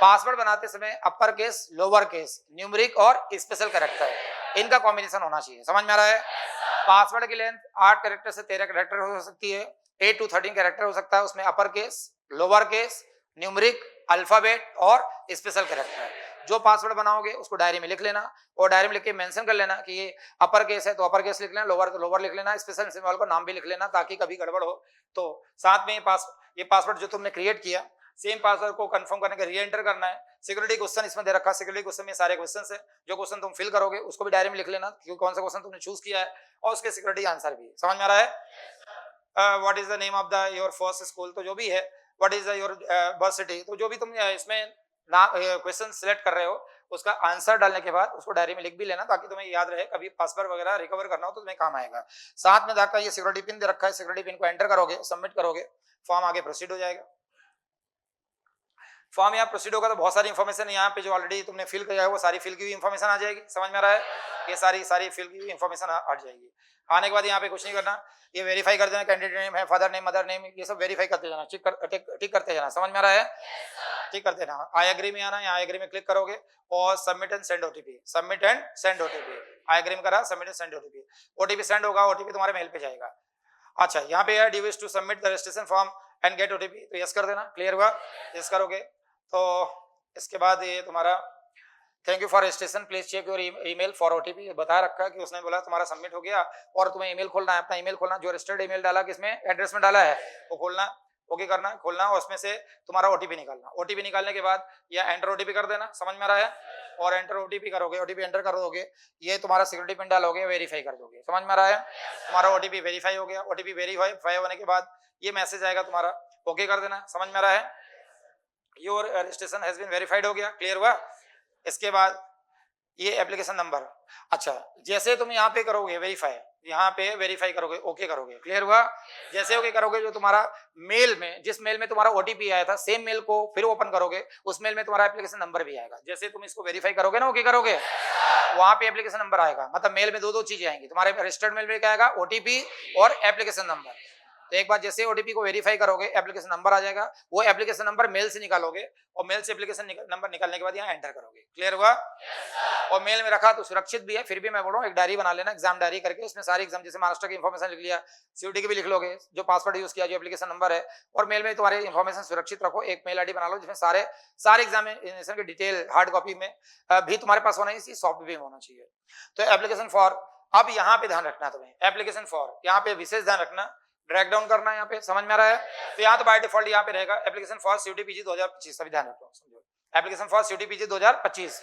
पासवर्ड बनाते समय upper case, lower case, numeric और स्पेशल कैरेक्टर, इनका कॉम्बिनेशन होना चाहिए, समझ में आ रहा है। पासवर्ड की लेंथ 8 कैरेक्टर से 13 कैरेक्टर हो सकती है, 8 to 13 कैरेक्टर हो सकता है, उसमें upper case, lower case, numeric, alphabet और स्पेशल कैरेक्टर। जो पासवर्ड बनाओगे उसको डायरी में लिख लेना, और डायरी में लिख के मेंशन कर लेना कि ये अपर केस है तो अपर केस लिख लेना, लोअर तो लोअर लिख लेना, स्पेशल सिंबल को नाम भी लिख लेना, ताकि कभी गड़बड़ हो तो साथ में ये पासवर्ड जो तुमने क्रिएट किया सेम पासवर्ड को कंफर्म करने के री एंटर करना है। सिक्योरिटी क्वेश्चन इसमें दे रखा है, सिक्योरिटी क्वेश्चन में सारे क्वेश्चंस है, जो क्वेश्चन तुम फिल करोगे उसको भी डायरी में लिख लेना कि कौन सा क्वेश्चन तुमने चूज किया है और उसके सिक्योरिटी आंसर भी। समझ में आ रहा है? What is the name of the your first school, तो जो भी है, what is your birth city, तो जो भी तुम इसमें क्वेश्चन सिलेक्ट कर रहे हो उसका आंसर डालने के बाद उसको डायरी में लिख भी लेना ताकि तुम्हें याद रहे, कभी पासवर्ड वगैरह रिकवर करना हो तो तुम्हें काम आएगा। साथ में जाकर ये सिक्योरिटी पिन दे रखा है, सिक्योरिटी पिन को एंटर करोगे, सबमिट करोगे, फॉर्म आगे प्रोसीड हो जाएगा। फॉर्म यहाँ प्रोसीड होगा तो बहुत सारी इन्फॉर्मेशन यहाँ पे जो ऑलरेडी तुमने फिल किया है वो सारी फिल की हुई इन्फॉर्मेशन आ जाएगी। समझ में आ रहा है? ये सारी फिल की हुई इन्फॉर्मेशन आ जाएगी। आने के बाद यहाँ पे कुछ नहीं करना, ये वेरीफाई कर देना, कैंडिडेट नेम है, फादर नेम, मदर नेम, ये सब वेरीफाई करते जाना, टिक करते जाना। समझ में आ रहा है? टिक करते जाना। आई एग्री में आना, यहाँ आई एग्री में क्लिक करोगे और submit and send OTP, submit and send OTP, I agree में करा, submit and send OTP, OTP send होगा, ओटीपी तुम्हारे मेल पे जाएगा। अच्छा, यहाँ पे है do wish to submit the registration form and get OTP, तो यस कर देना। क्लियर हुआ? यस करोगे तो इसके बाद ये तुम्हारा thank you for registration, please check your email for OTP, बता रखा है कि उसने बोला तुम्हारा सबमिट हो गया और तुम्हें ईमेल खोलना है, अपना ईमेल खोलना, जो रजिस्टर्ड ईमेल डाला किसमें, एड्रेस में डाला है वो खोलना, ओके करना, खोलना और उसमें से तुम्हारा ओटीपी निकालना। ओटीपी निकालने के बाद या एंटर ओटीपी कर देना। समझ में आ रहा है? और एंटर ओटीपी करोगे, ओटीपी एंटर कर दोगे, ये तुम्हारा सिक्योरिटी पिन डालोगे, वेरीफाई कर दोगे। समझ में आ रहा है? तुम्हारा ओटीपी वेरीफाई हो गया। ओटीपी वेरीफाई होने के बाद ये मैसेज आएगा तुम्हारा, ओके कर देना। समझ में आ रहा है? Your registration has been verified हो गया। क्लियर हुआ? इसके बाद ये एप्लीकेशन नंबर, अच्छा जैसे तुम यहाँ पे करोगे वेरीफाई, यहाँ पे वेरीफाई करोगे, ओके करोगे, क्लियर हुआ? जैसे ओके करोगे जो तुम्हारा मेल में, जिस मेल में तुम्हारा ओटीपी आया था सेम मेल को फिर ओपन करोगे, उस मेल में तुम्हारा एप्लीकेशन नंबर भी आएगा। जैसे तुम इसको वेरीफाई करोगे ना, ओके करोगे, वहां पे एप्लीकेशन नंबर आएगा। मतलब मेल में दो चीजें आएंगी, तुम्हारे रजिस्टर्ड मेल में क्या आएगा, ओटीपी और एप्लीकेशन नंबर। तो एक बार जैसे ओटीपी को वेरीफाई करोगे एप्लीकेशन नंबर आ जाएगा, वो एप्लीकेशन नंबर मेल से निकालोगे और मेल से एप्लीकेशन नंबर निकालने के बाद यहाँ एंटर करोगे। क्लियर हुआ? और मेल में रखा तो सुरक्षित भी है, फिर भी मैं बोल रहा हूँ एक डायरी बना लेना, एग्जाम डायरी करके उसमें सारी एग्जाम जैसे महाराष्ट्र की इन्फॉर्मेशन लिख लिया, सीयूटी की भी लिख लोगे, जो पासवर्ड यूज किया, जो एप्लीकेशन नंबर है, और मेल में तुम्हारी इन्फॉर्मेशन सुरक्षित रखो। एक मेल आईडी बना लो जिसमें सारे एग्जामिनेशन की डिटेल हार्ड कॉपी में भी तुम्हारे पास होना चाहिए, सॉफ्ट भी होना चाहिए। तो एप्लीकेशन फॉर, अब यहाँ पे ध्यान रखना तुम्हें, एप्लीकेशन फॉर यहाँ पे विशेष ध्यान रखना, ड्रैग डाउन करना है यहाँ पे। समझ में आ रहा है? तो यहाँ तो बाय डिफॉल्ट यहाँ पे रहेगा एप्लीकेशन फॉर सीयूटी पीजी 2025, सभी ध्यान रखो, समझो, application for CUET PG 2025।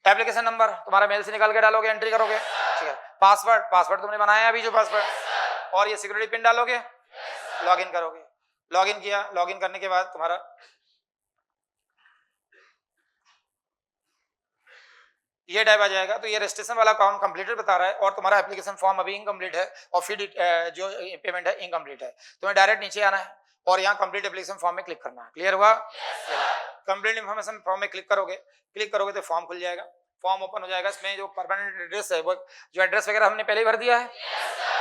Application number तुम्हारा मेल से निकाल के डालोगे, एंट्री करोगे, ठीक है। पासवर्ड तुमने बनाया है अभी जो पासवर्ड, और ये सिक्योरिटी पिन डालोगे, लॉगिन करोगे, लॉगिन किया, लॉगिन करने के बाद तुम्हारा ये टाइप आ जाएगा। तो ये रजिस्ट्रेशन वाला काम कंप्लीटेड बता रहा है और तुम्हारा एप्लीकेशन फॉर्म अभी इनकम्प्लीट है और फिर जो पेमेंट है इनकम्प्लीट है। तुम्हें डायरेक्ट नीचे आना है और यहाँ कंप्लीट एप्लीकेशन फॉर्म में क्लिक करना है। क्लियर हुआ? कंप्लीट इन्फॉर्मेशन फॉर्म में क्लिक करोगे तो फॉर्म खुल जाएगा, फॉर्म ओपन हो जाएगा। इसमें जो परमानेंट एड्रेस है वो जो एड्रेस वगैरह हमने पहले ही भर दिया है,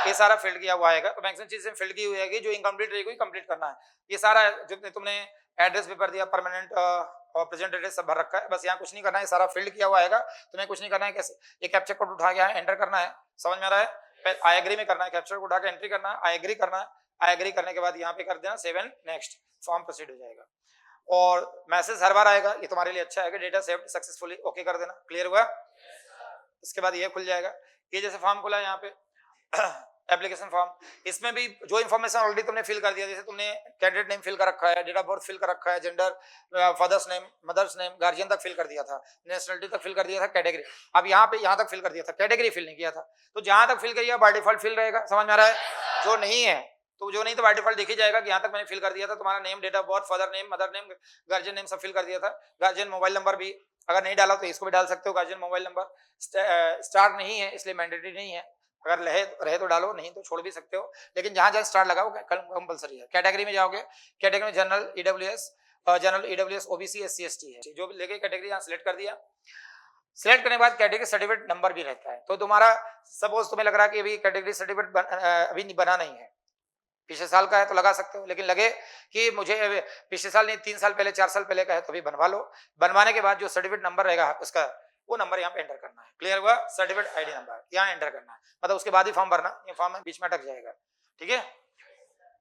ये सारा फिल्ड किया हुआ आएगा। तो मैक्सिमम चीजें फिल्ड की हुई है, जो इनकम्प्लीट रहेगी कंप्लीट करना है। ये सारा जितने तुमने एड्रेस भी भर दिया, परमानेंट और प्रेजेंट एड्रेस सब भर रखा है, बस यहाँ कुछ नहीं करना है, सारा फिल्ड किया हुआ आएगा। तुम्हें कुछ नहीं करना है, कैसे ये कैप्चर कोड उठा के एंटर करना है। समझ में आ रहा है? आई एग्री में करना है, कैप्चर कोड उठा के एंट्री करना है, आई एग्री करना है। आई एग्री करने के बाद यहाँ पे कर देना save and next, form proceed हो जाएगा और मैसेज हर बार आएगा, ये तुम्हारे लिए अच्छा है कि डेटा सेव्ड सक्सेसफुली, ओके कर देना। क्लियर हुआ? इसके बाद ये खुल जाएगा, ये जैसे फॉर्म खुला यहाँ पे एप्लीकेशन फॉर्म, इसमें भी जो इन्फॉर्मेशन ऑलरेडी तुमने फिल कर दिया, जैसे तुमने कैंडिडेट नेम फिल कर रखा है, डेट ऑफ बर्थ फिल कर रखा है, gender, father's name, mother's name, guardian तक फिल कर दिया था, नेशनलिटी तक फिल कर दिया था, कैटेगरी अब यहाँ पे यहाँ तक फिल कर दिया था, कैटेगरी फिल नहीं किया था। तो जहां तक फिल किया बाय डिफॉल्ट फिल रहेगा। समझ में आ रहा है? जो नहीं है तो बाय डिफॉल्ट देखी जाएगा कि यहाँ तक मैंने फिल कर दिया था, तुम्हारा name, date of birth, father name, mother name, guardian name सब फिल कर दिया था। गार्जियन मोबाइल नंबर भी अगर नहीं डाला तो इसको भी डाल सकते हो, गार्जियन मोबाइल नंबर। स्टार नहीं है इसलिए मैंडेटरी नहीं है, अगर रहे तो डालो, नहीं तो छोड़ भी सकते हो, लेकिन जहां जहां स्टार लगा वो कंपलसरी है। कैटेगरी में जाओगे, कैटेगरी में general, EWS, OBC, SC, ST है, जो भी लेके कैटेगरी यहाँ सिलेक्ट कर दिया। सिलेक्ट करने के बाद कैटेगरी सर्टिफिकेट नंबर भी रहता है। तो तुम्हारा सपोज तुम्हें लग रहा है कि अभी कैटेगरी सर्टिफिकेट अभी बना नहीं है, पिछले साल का है तो लगा सकते हो, लेकिन लगे कि मुझे पिछले साल नहीं 3 साल पहले 4 साल पहले का है तो भी बनवा लो। बनवाने के बाद जो सर्टिफिकेट नंबर रहेगा उसका वो नंबर यहाँ पे एंटर करना है। क्लियर हुआ? सर्टिफिकेट आईडी नंबर यहाँ एंटर करना है, मतलब उसके बाद ही फॉर्म भरना, ये फॉर्म बीच में अटक जाएगा। ठीक है?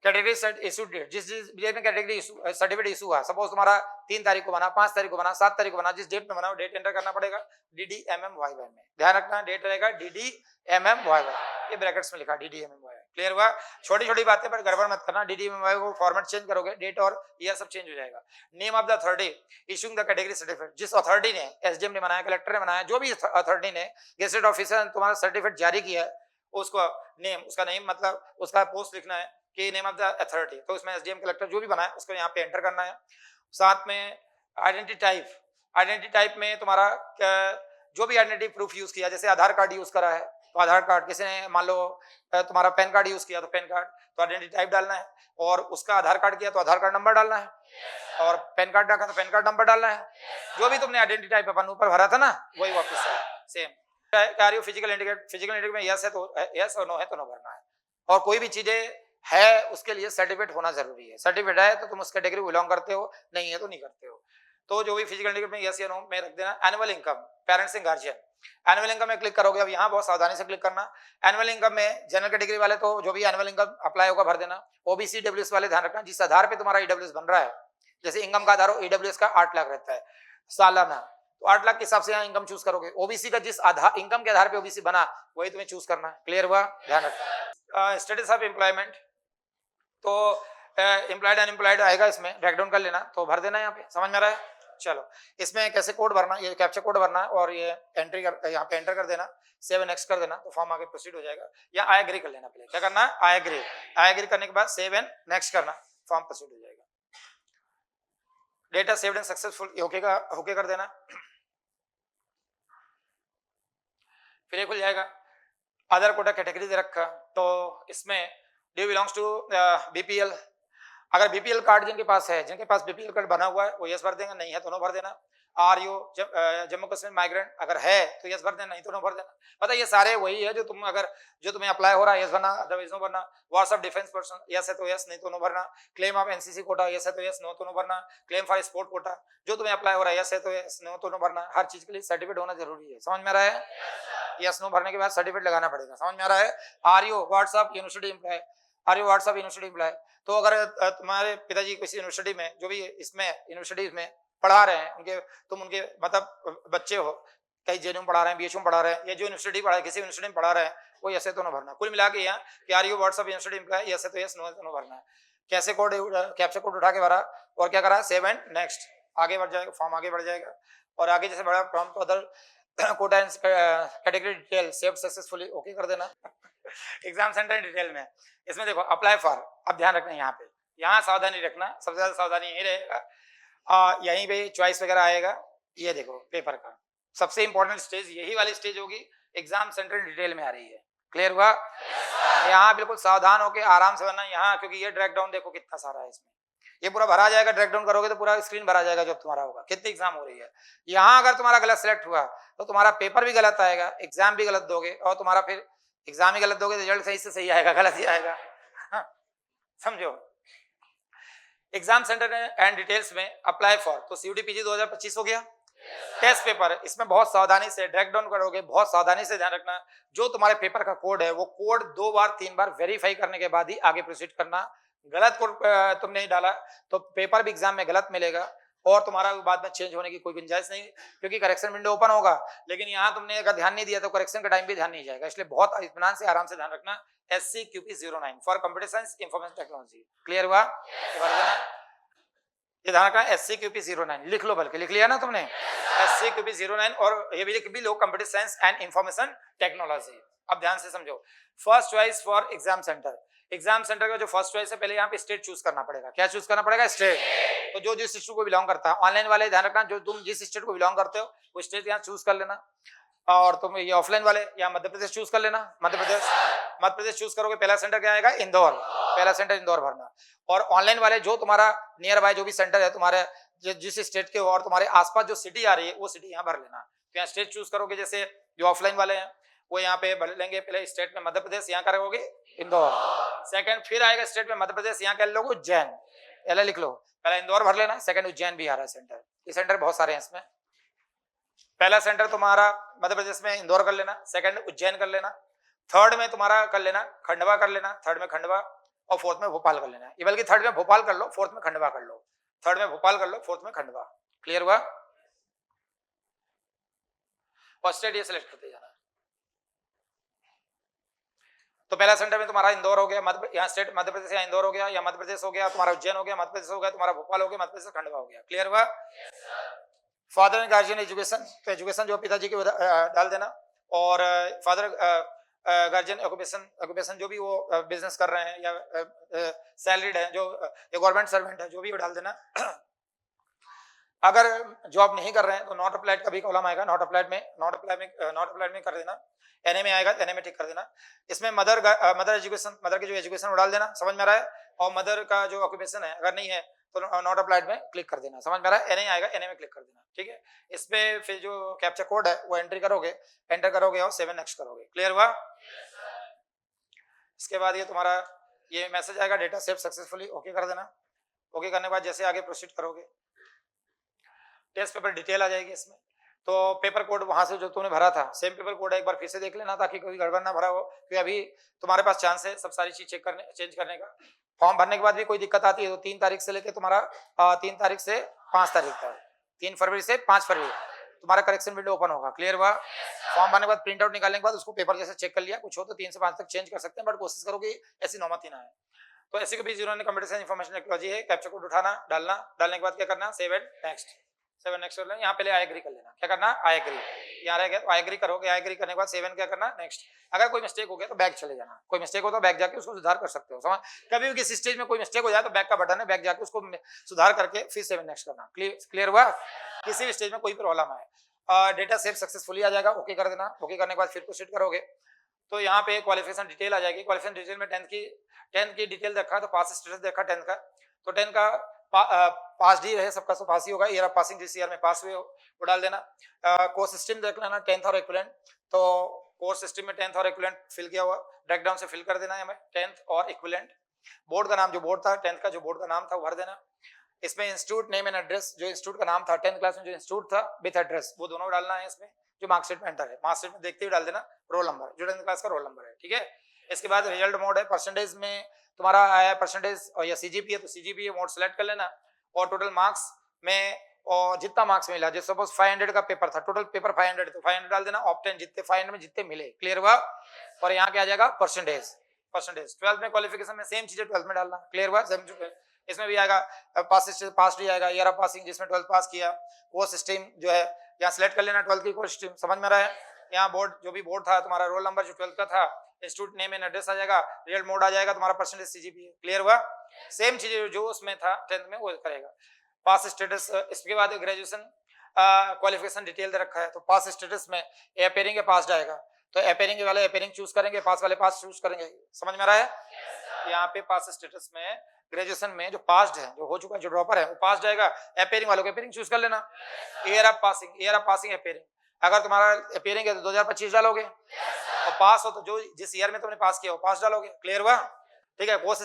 कैटेगरी इशू डेट, जिस डेट में कैटेगरी सर्टिफिकेट इशू हुआ, सपोज तुम्हारा 3 तारीख को बना, 5 तारीख को बना, 7 तारीख को बना, जिस डेट में बना वो डेट एंटर करना पड़ेगा DDMMYY में। ध्यान रखना डेट रहेगा DDMMYY, ये ब्रैकेट्स में लिखा DDMMYY। क्लियर हुआ? छोटी छोटी बातें पर गड़बड़ मत करना। DDMY को फॉर्मेट चेंज करोगे, डेट और ईयर सब चेंज हो जाएगा। Name of the authority issuing the category certificate, जिस अथॉरिटी ने, एसडीएम ने बनाया, कलेक्टर ने बनाया, जो भी अथॉरिटी ने गेजेटेड ऑफिसर ने तुम्हारा सर्टिफिकेट जारी किया है, उसको नेम, उसका नेम मतलब उसका पोस्ट लिखना है कि नेम ऑफ द अथॉरिटी, तो उसमें एसडीएम कलेक्टर जो भी बनाया उसको यहाँ पे एंटर करना है। साथ में आइडेंटिटी टाइप, आइडेंटिटी टाइप में तुम्हारा जो भी आइडेंटिटी प्रूफ यूज किया, जैसे आधार कार्ड यूज करा है तो आधार कार्ड, किसी ने मान लो तुम्हारा पैन कार्ड यूज किया तो पैन कार्ड, तो आइडेंटिटी टाइप डालना है, और उसका आधार कार्ड किया तो आधार कार्ड नंबर डालना है, और पैन कार्ड डाला तो पैन कार्ड नंबर डालना है। जो भी तुमने आइडेंटिटी टाइप अपन ऊपर भरा था ना वही वापस है सेम। कार्य फिजिकल इंडिकेट, फिजिकल इंडिकेट में यस है तो यस और नो है तो नो भरना है। और कोई भी चीजें है उसके लिए सर्टिफिकेट होना जरूरी है। सर्टिफिकेट है तो तुम उस कैटेगरी को बिलोंग करते हो, नहीं है तो नहीं करते हो। तो जो भी फिजिकल इंडिकेट में यस या नो में रख देना। Annual income, parents and guardian, annual income में क्लिक करोगे। अब यहाँ बहुत सावधानी से क्लिक करना। एनुअल इनकम में जनरल कैटेगरी वाले तो जो भी एनुअल इनकम अप्लाई होगा भर देना। ओबीसी ईडब्ल्यूएस वाले ध्यान रखना, जिस आधार पे तुम्हारा ईडब्ल्यूएस बन रहा है, जैसे इनकम का आधार हो ईडब्ल्यूएस का 8 लाख रहता है सालाना, तो 8 लाख के हिसाब से यहाँ इनकम चूज करोगे। ओबीसी का जिस आधार इनकम के आधार पे ओबीसी बना वही तुम्हें चूज करना है। क्लियर हुआ? ध्यान रखना। स्टेटस ऑफ एम्प्लॉयमेंट, तो एम्प्लॉयड अनएम्प्लॉयड आएगा, इसमें ब्रेकडाउन कर लेना, तो भर देना यहाँ पे। समझ में आ रहा है? चलो, इसमें कैसे कोड भरना, ये कैप्चा कोड भरना है और ये एंट्री कर, यहाँ पे एंटर कर देना, सेव नेक्स्ट कर देना, तो फॉर्म आगे प्रोसीड हो जाएगा। या आई एग्री कर लेना पहले। क्या करना है? I agree. आई एग्री करने के बाद सेव एंड नेक्स्ट करना, फॉर्म प्रोसीड हो जाएगा। Data saved and successful okay कर देना, फिर ये खुल जाएगा। अदर कोटा कैटेगरी दे रखा, तो इसमें डू बिलोंग्स टू बीपीएल, अगर बीपीएल कार्ड जिनके पास है, जिनके पास बीपीएल कार्ड बना हुआ है वो यस भर देंगे, नहीं है तो नो भर देना। Are you Jammu Kashmir migrant, अगर है तो यस भर देना, नहीं तो नो भर देना। पता ये सारे वही है जो तुम अगर जो तुम्हें अप्लाई हो रहा है, यस भरना, अदरवाइज नो भरना। Wards of defence person, yes है तो यस, नहीं तो नो भरना। Claim of NCC quota, yes है तो यस, नो तो नो भरना। क्लेम फॉर स्पोर्ट कोटा, जो तुम्हें अप्लाई हो रहा है, यस है तो यस, नो तो नो भरना। हर चीज के लिए सर्टिफिकेट होना जरूरी है। समझ में आ रहा है? यस नो भरने के बाद सर्टिफिकेट लगाना पड़ेगा। समझ में आ रहा है? Are you WhatsApp university employ, are you WhatsApp university employ, तो अगर तुम्हारे पिताजी किसी यूनिवर्सिटी में, जो भी इसमें यूनिवर्सिटीज में पढ़ा रहे हैं, उनके तुम उनके मतलब बच्चे हो, कहीं जेएनयू में पढ़ा रहे हैं, बीएचयू में पढ़ा रहे हैं, या जो यूनिवर्सिटी पढ़ा है किसी यूनिवर्सिटी में पढ़ा रहे हैं, वो यस है तो नो भरना। कुल मिला के यहाँ कि are you WhatsApp university employ, yes है तो यस, नो है तो नो भरना है। कैसे कोड, कैप्चा कोड उठा के भरा और क्या करा, सेव एंड नेक्स्ट, आगे बढ़ जाएगा, फॉर्म आगे बढ़ जाएगा। और आगे जैसे बड़ा प्रॉम्प्ट तो other quota category detail save successfully okay कर देना। एग्जाम सेंटर डिटेल में इसमें देखो अप्लाई फॉर, अब ध्यान रखना यहाँ पे, यहाँ सावधानी रखना, सबसे ज्यादा सावधानी यही रहेगा। यहीं पे चॉइस वगैरह आएगा, ये देखो पेपर का सबसे इंपॉर्टेंट स्टेज यही वाली स्टेज होगी, एग्जाम सेंटर डिटेल में आ रही है। क्लियर हुआ? यहाँ बिल्कुल सावधान होके आराम से बनना यहाँ, क्योंकि ये ड्रैग डाउन देखो कितना सारा है इसमें, ये पूरा भरा जाएगा। ड्रैग डाउन करोगे तो पूरा स्क्रीन भरा जाएगा जब तुम्हारा होगा, कितनी एग्जाम हो रही है। यहाँ अगर तुम्हारा गलत सिलेक्ट हुआ तो तुम्हारा पेपर भी गलत आएगा, एग्जाम भी गलत दोगे, और तुम्हारा फिर एग्जाम ही गलत दोगे, रिजल्ट सही से सही आएगा, गलत ही आएगा। हाँ, समझो। एग्जाम सेंटर एंड डिटेल्स में अप्लाई फॉर, तो CUET-PG 2025 हो गया। टेस्ट पेपर, इसमें बहुत सावधानी से ड्रैग डाउन करोगे, बहुत सावधानी से ध्यान रखना, जो तुम्हारे पेपर का कोड है वो कोड 2 बार 3 बार वेरीफाई करने के बाद ही आगे प्रोसीड करना। गलत कोड तुमने ही डाला तो पेपर भी एग्जाम में गलत मिलेगा, और तुम्हारा बाद में चेंज होने की कोई गुंजाइश नहीं, क्योंकि करेक्शन विंडो ओपन होगा, लेकिन यहाँ तुमने अगर ध्यान नहीं दिया तो करेक्शन का टाइम भी ध्यान नहीं जाएगा। इसलिए बहुत इत्मीनान से आराम से ध्यान रखना। SCQP09 for computer science information technology. Clear हुआ? ये ध्यान रखना, SCQP09 लिख लो, बल्कि लिख लिया ना तुमने SCQP09, और ये भी लिख भी लो, computer science and information technology. अब ध्यान से समझो, first choice for exam centre, exam centre का जो फर्स्ट चॉइस है, पहले यहाँ पे स्टेट चूज करना पड़ेगा। क्या चूज करना पड़ेगा? स्टेट। तो जो जिस स्टेट को बिलोंग करता है, ऑनलाइन वाले ध्यान रखना, जो तुम जिस स्टेट को बिलोंग करते हो वो स्टेट यहाँ चूज कर लेना, और तुम ये ऑफलाइन वाले यहाँ मध्य प्रदेश चूज कर लेना। मध्य प्रदेश चूज करोगे, पहला सेंटर क्या आएगा? इंदौर, पहला सेंटर इंदौर भरना। और ऑनलाइन वाले जो तुम्हारा नियर बाय जो भी सेंटर है तुम्हारे जिस स्टेट के हो, और तुम्हारे आसपास जो सिटी आ रही है वो सिटी यहाँ भर लेना। तो यहाँ स्टेट चूज करोगे, जैसे जो ऑफलाइन वाले हैं वो यहाँ पे भर लेंगे, पहले स्टेट में मध्य प्रदेश, यहाँ करोगे इंदौर। सेकंड फिर आएगा स्टेट में मध्य प्रदेश, यहाँ कर लोगे उज्जैन, पहले लिख लो, पहले इंदौर भर लेना, सेकंड उज्जैन भी आ रहा है सेंटर। ये सेंटर बहुत सारे हैं इसमें। पहला सेंटर तुम्हारा मध्य प्रदेश में इंदौर कर लेना, सेकंड उज्जैन कर लेना, थर्ड में तुम्हारा कर लेना खंडवा कर लेना, थर्ड में खंडवा, और फोर्थ में भोपाल कर लेना। ये बल्कि थर्ड में भोपाल कर लो, फोर्थ में खंडवा कर लो, थर्ड में भोपाल कर लो, फोर्थ में खंडवा। क्लियर हुआ? और स्टेट ये सिलेक्ट करते जाना। तो पहला सेंटर में तुम्हारा इंदौर हो गया, यहाँ स्टेट मध्य प्रदेश या इंदौर हो गया, या मध्य प्रदेश हो गया, तुम्हारा उज्जैन हो गया, मध्य प्रदेश हो गया, तुम्हारा भोपाल हो गया, मध्य प्रदेश खंडवा हो गया। क्लियर हुआ? फादर एंड गार्जियन एजुकेशन, तो एजुकेशन जो पिताजी की डाल देना, और फादर गार्जियन ऑक्यूपेशन जो भी वो बिजनेस कर रहे हैं या सैलरीड है, जो गवर्नमेंट सर्वेंट है, जो भी वो डाल देना। अगर जॉब नहीं कर रहे हैं तो नॉट अप्लाइड का भी कॉलम आएगा, नॉट अप्लाइड में कर देना, एनए में आएगा, एनए में टिक कर देना। इसमें मदर एजुकेशन, मदर की जो एजुकेशन वो डाल देना, समझ में आ रहा है, और मदर का जो ऑक्यूपेशन है अगर नहीं है तो नॉट अप्लाइड में क्लिक कर देना, समझ में आ रहा है, एनए आएगा, एनए में क्लिक कर देना। ठीक है, इसमें फिर जो कैप्चा कोड है वो एंटर करोगे और 7 नेक्स्ट करोगे। क्लियर हुआ? इसके बाद ये तुम्हारा ये मैसेज आएगा, डेटा सेव सक्सेसफुली, ओके कर देना। ओके करने के बाद जैसे आगे प्रोसीड करोगे, टेस्ट पेपर डिटेल आ जाएगी इसमें, तो पेपर कोड वहां से जो तुमने भरा था सेम पेपर कोड है, एक बार फिर से देख लेना ताकि कोई गड़बड़ ना भरा हो, क्योंकि अभी तुम्हारे पास चांस है सब सारी चीज चेंज करने का। फॉर्म भरने के बाद भी कोई दिक्कत आती है तो 3 तारीख से लेके तुम्हारा 3 तारीख से 5 तारीख तक, 3 फरवरी से 5 फरवरी तुम्हारा करेक्शन विंडो ओपन होगा। क्लियर हुआ? फॉर्म भरने के बाद प्रिंट आउट निकालने के बाद उसको पेपर जैसे चेक कर लिया, कुछ हो तो 3 से 5 तक चेंज कर सकते हैं, बट कोशिश करो कि ऐसी नौबत ही ना आए। तो ऐसे के बीच जिन्होंने कंप्यूटर साइंस इंफॉर्मेशन टेक्नोलॉजी है, कैप्चा कोड उठाना, डालने के बाद क्या करना, सेव एंड नेक्स्ट, 7 नेक्स्ट कर लेना। यहाँ पहले आई एग्री कर लेना, क्या करना, आई एग्री, यहाँ रह गया तो आई एग्री करोगे, आई एग्री करने के बाद 7 क्या करना, नेक्स्ट। अगर कोई मिस्टेक हो गया तो बैक चले जाना, कोई मिस्टेक हो तो बैक जाके उसको सुधार कर सकते हो, समझ। कभी भी किसी स्टेज में कोई मिस्टेक हो जाए तो बैक का बटन है, बैक जाके उसको सुधार करके फिर 7 नेक्स्ट करना। क्लियर हुआ? किसी भी स्टेज में कोई प्रॉब्लम आए, डेटा सेव सक्सेसफुली आ जाएगा, ओके कर देना। ओके करने के बाद फिर प्रोसीड करोगे तो यहाँ पे क्वालिफिकेशन डिटेल आ जाएगी। क्वालिफिकेशन डिटेल में 10th की डिटेल देखा तो पास स्टेटस देखा 10th का, तो 10th का पास डी है, सबका सब पास ही होगा, ईयर ऑफ पासिंग जिस ईयर में पास हुए हो वो डाल देना। कोर्स स्ट्रीम देख लेना 10th और इक्विवेलेंट, तो कोर्स स्ट्रीम में 10th और इक्विवेलेंट फिल किया हुआ, ड्रैग डाउन से फिल कर देना है हमें 10th और इक्विवेलेंट। बोर्ड का नाम जो बोर्ड था 10th का, जो बोर्ड का नाम था वो भर देना। इसमें इंस्टीट्यूट नेम एंड एड्रेस, जो इंस्टीट्यूट का नाम था 10th क्लास में जो इंस्टीट्यूट था विद एड्रेस, वो दोनों डालना है इसमें। जो मार्कशीट में एंटर है, मार्कशीट में देखते हुए डाल देना रोल नंबर, जो 10th क्लास का रोल नंबर है। ठीक है, इसके बाद रिजल्ट मोड है, परसेंटेज में तुम्हारा आया परसेंटेज और या सीजीपी है तो सीजीपी मोड सेलेक्ट कर लेना, और टोटल मार्क्स में और जितना मार्क्स मिला, जैसे सपोज 500 का पेपर था, टोटल पेपर 500 तो 500 डाल देना, ऑप्टेन जितने 500 में जितने मिले। क्लियर हुआ? और यहाँ क्या आ जाएगा, परसेंटेज। 12th में क्वालिफिकेशन में सेम चीजें 12th में डालना। क्लियर हुआ? इसमें भी आएगा पास डी आएगा, ईयर ऑफ पासिंग जिसमें 12th पास किया, कोर्स स्ट्रीम जो है यहाँ सिलेक्ट कर लेना 12th की कोर्स स्ट्रीम, समझ में रहा है। यहाँ बोर्ड जो भी बोर्ड था तुम्हारा, रोल नंबर जो 12th का था, इंस्टीट्यूट नेम एंड एड्रेस आ जाएगा, रिजल्ट मोड आ जाएगा, तुम्हारा परसेंटेज सीजीपीए। क्लियर हुआ? सेम चीजें जो उसमें था 10th में वो करेगा। पास स्टेटस, इसके बाद ग्रेजुएशन क्वालिफिकेशन डिटेल दे रखा है, तो पास स्टेटस में अपेयरिंग पास जाएगा, तो अपेयरिंग वाले अपेयरिंग चूज करेंगे, पास वाले पास चूज करेंगे, समझ में आ रहा है। यहाँ पे पास स्टेटस में ग्रेजुएशन में जो पास्ड है, जो हो चुका है, जो ड्रॉपर है वो पास जाएगा, अपेयरिंग वालों को अपेयरिंग चूज कर लेना। ईयर ऑफ पासिंग अपेयरिंग, अगर तुम्हारा अपेयरिंग है तो 2025 डालोगे, और पास हो तो जो जिस ईयर में तुमने पास किया वो पास डालोगे। क्लियर हुआ? ठीक है। कोर्स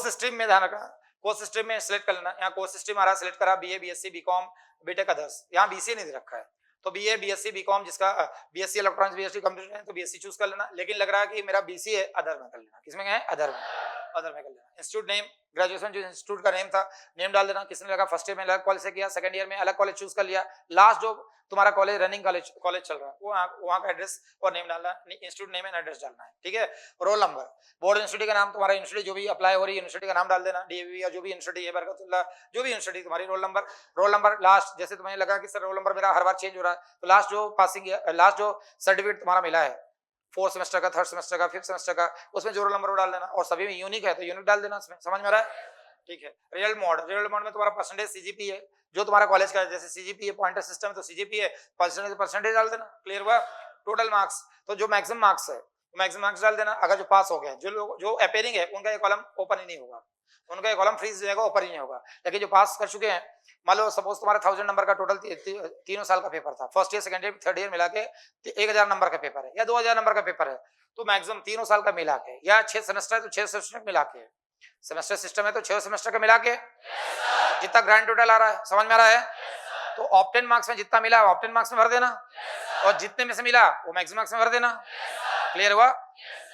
स्ट्रीम में ध्यान रखना, कोर्स स्ट्रीम में सिलेक्ट कर लेना। यहाँ कोर्स स्ट्रीम आ रहा है, सिलेक्ट करा BA, BSc, BCom, BTech, others. यहाँ बीसीए नहीं दे रखा है, तो बीए, बीएससी, बीकॉम, जिसका बीएससी इलेक्ट्रॉनिक्स, बीएससी कंप्यूटर है तो बीएससी चूज कर लेना, लेकिन लग रहा है कि मेरा बीसी है, अदर में कर लेना। किसमें है? अदर में कर लेना। इंस्टीट्यूट नेम, ग्रेजुएशन जो इंस्टीट्यूट का नेम था, नेम डाल देना। किसने लगा फर्स्ट ईयर में अलग कॉलेज से किया, सेकंड ईयर में अलग कॉलेज चूज कर लिया, लास्ट जो तुम्हारा कॉलेज रनिंग कॉलेज चल रहा है वो वहाँ का एड्रेस और नेम डालना, इंस्टीट्यूट नेम एंड एड्रेस डालना है। ठीक है। रोल नंबर, बोर्ड यूनिवर्सिटी का नाम, तुम्हारा यूनिवर्सिटी जो भी अप्लाई हो रही है यूनिवर्सिटी का नाम डाल देना, डीएवी या जो भी यूनिवर्सिटी है, बरकतुल्लाह, जो भी यूनिवर्सिटी तुम्हारी, रोल नंबर लास्ट, जैसे तुम्हें लगा कि सर रोल नंबर मेरा हर बार चेंज हो रहा है, तो लास्ट जो पासिंग, लास्ट जो सर्टिफिकेट तुम्हारा मिला है 4th सेमेस्टर का, 3rd सेमेस्टर का, 5th सेमेस्टर का, उसमें जो रोल नंबर डाल देना, और सभी में यूनिक है तो यूनिक डाल देना उसमें। समझ में आ रहा है? ठीक है। रिजल्ट मोड में तुम्हारा परसेंटेज सीजीपी है, जो तुम्हारा कॉलेज का है, जैसे सीजीपी है, पॉइंटर सिस्टम है तो सीजीपी है, परसेंटेज डाल देना। क्लियर हुआ? टोटल मार्क्स, तो जो मैक्सिमम मार्क्स है मैक्सिमम मार्क्स डाल देना। अगर जो पास हो गए, जो लोग जो अपेयरिंग है उनका ये कॉलम ओपन ही नहीं होगा, उनका ये कॉलम फ्रीज हो जाएगा, ओपन ही नहीं होगा। लेकिन जो पास कर चुके हैं, मान लो सपोज तुम्हारा 1000 नंबर का टोटल 3 साल का पेपर था, first year, second year, third year मिला के 1000 नंबर का पेपर है या 2000 नंबर का पेपर है, तो मैक्सिमम 3 साल का मिला के, या 6 सेमेस्टर है तो 6 सेमेस्टर मिला के, सेमेस्टर सिस्टम है तो 6 सेमेस्टर का मिला के जितना ग्रैंड टोटल आ रहा है, समझ में आ रहा है, तो ऑप्टेन मार्क्स में जितना मिला ऑप्टेन मार्क्स में भर देना, और जितने में से मिला वो मैक्सिमम मार्क्स में भर देना। क्लियर हुआ?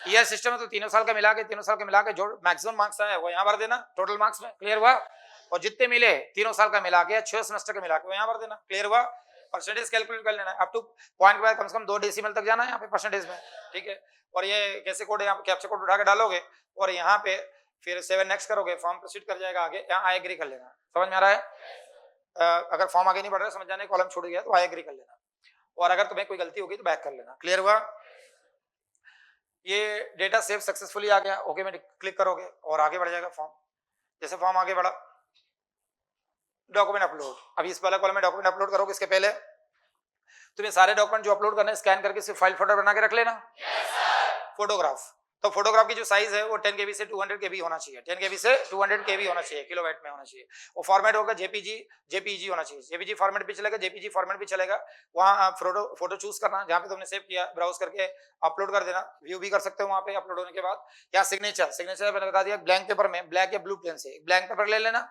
ईयर सिस्टम है तो 3 साल का मिला के जो मैक्सिमम मार्क्स आया वो यहाँ भर देना टोटल मार्क्स में। क्लियर हुआ? और जितने मिले 3 साल का मिला के या 6 सेमेस्टर का मिला के वो यहाँ भर देना। क्लियर हुआ? परसेंटेज कैलकुलेट कर लेना है, अप टू पॉइंट के बाद कम से कम 2 डेसिमल तक जाना है यहाँ पे परसेंटेज में, ठीक है। और ये कैसे कोड है, यहाँ पे कैप्चा कोड उठा के डालोगे और यहाँ पे फिर 7 नेक्स्ट करोगे, फॉर्म प्रोसीड कर जाएगा आगे, यहाँ आई एग्री कर लेना। समझ में आ रहा है? अगर फॉर्म आगे नहीं बढ़ रहा है, समझ जाने कॉलम छूट गया तो आई एग्री कर लेना, और अगर तुम्हें कोई गलती होगी तो बैक कर लेना। क्लियर हुआ? ये डेटा सेव सक्सेसफुली आ गया, ओके में क्लिक करोगे और आगे बढ़ जाएगा फॉर्म। जैसे फॉर्म आगे बढ़ा, डॉक्यूमेंट अपलोड, अभी इस वाला कॉलम में डॉक्यूमेंट अपलोड करोगे, इसके पहले तुम्हें सारे डॉक्यूमेंट जो अपलोड करने स्कैन करके सिर्फ फाइल फोल्डर बना के रख लेना। फोटोग्राफ, तो फोटोग्राफ की जो साइज है वो 10 केबी से 200 केबी होना चाहिए, 10 केबी से 200 केबी होना चाहिए, किलोबाइट में होना चाहिए। वो फॉर्मेट होगा जेपीजी, जेपीजी होना चाहिए, जेपीजी फॉर्मेट भी चलेगा, जेपीजी फॉर्मेट भी चलेगा। वहाँ फोटो चूज करना जहाँ पे तुमने सेव किया, ब्राउज करके अपलोड कर देना, व्यू भी कर सकते हो वहाँ पे अपलोड होने के बाद। या सिग्नेचर मैंने बता दिया, ब्लैंक पेपर में, ब्लैक या ब्लू पेन से ब्लैंक पेपर ले लेना,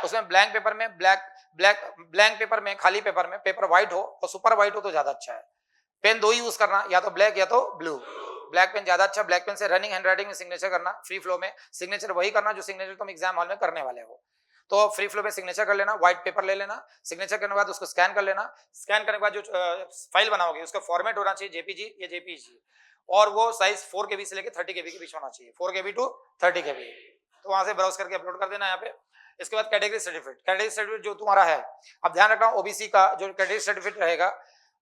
उसमें ब्लैंक पेपर में ब्लैंक पेपर में, खाली पेपर में, पेपर व्हाइट हो और सुपर व्हाइट हो तो ज्यादा अच्छा है। पेन 2 ही यूज करना, या तो ब्लैक या तो ब्लू, ब्लैक पेन ज्यादा अच्छा। ब्लैक पेन से रनिंग हैंडराइटिंग में सिग्नेचर करना, फ्री फ्लो में सिग्नेचर वही करना जो सिग्नेचर तुम एग्जाम हॉल में करने वाले हो, तो फ्री फ्लो में सिग्नेचर कर लेना। व्हाइट पेपर ले लेना, सिग्नेचर करने के बाद उसको स्कैन कर लेना, स्कैन करने के बाद जो फाइल बनाओगे उसका फॉर्मेट होना चाहिए जेपीजी या जेपीजी, और वो साइज 4 केबी से लेकर 30 केबी के बीच होना चाहिए, 4 केबी टू 30 केबी। तो वहां से ब्राउज करके अपलोड कर देना यहाँ पे। इसके बाद कैटेगरी सर्टिफिकेट जो तुम्हारा है, अब ध्यान रखना ओबीसी का जो कैटेगरी सर्टिफिकेट रहेगा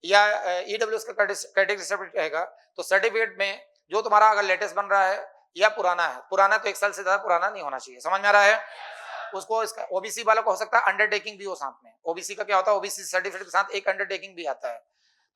या ईडब्ल्यूएस का कैटेगरी सर्टिफिकेट रहेगा, तो सर्टिफिकेट में जो तुम्हारा अगर लेटेस्ट बन रहा है या पुराना है, पुराना तो 1 साल से ज्यादा पुराना नहीं होना चाहिए। समझ में आ रहा है? उसको इसका ओबीसी वाला को हो सकता है अंडरटेकिंग भी हो साथ में। ओबीसी का क्या होता है, ओबीसी सर्टिफिकेट के साथ एक अंडरटेकिंग भी आता है,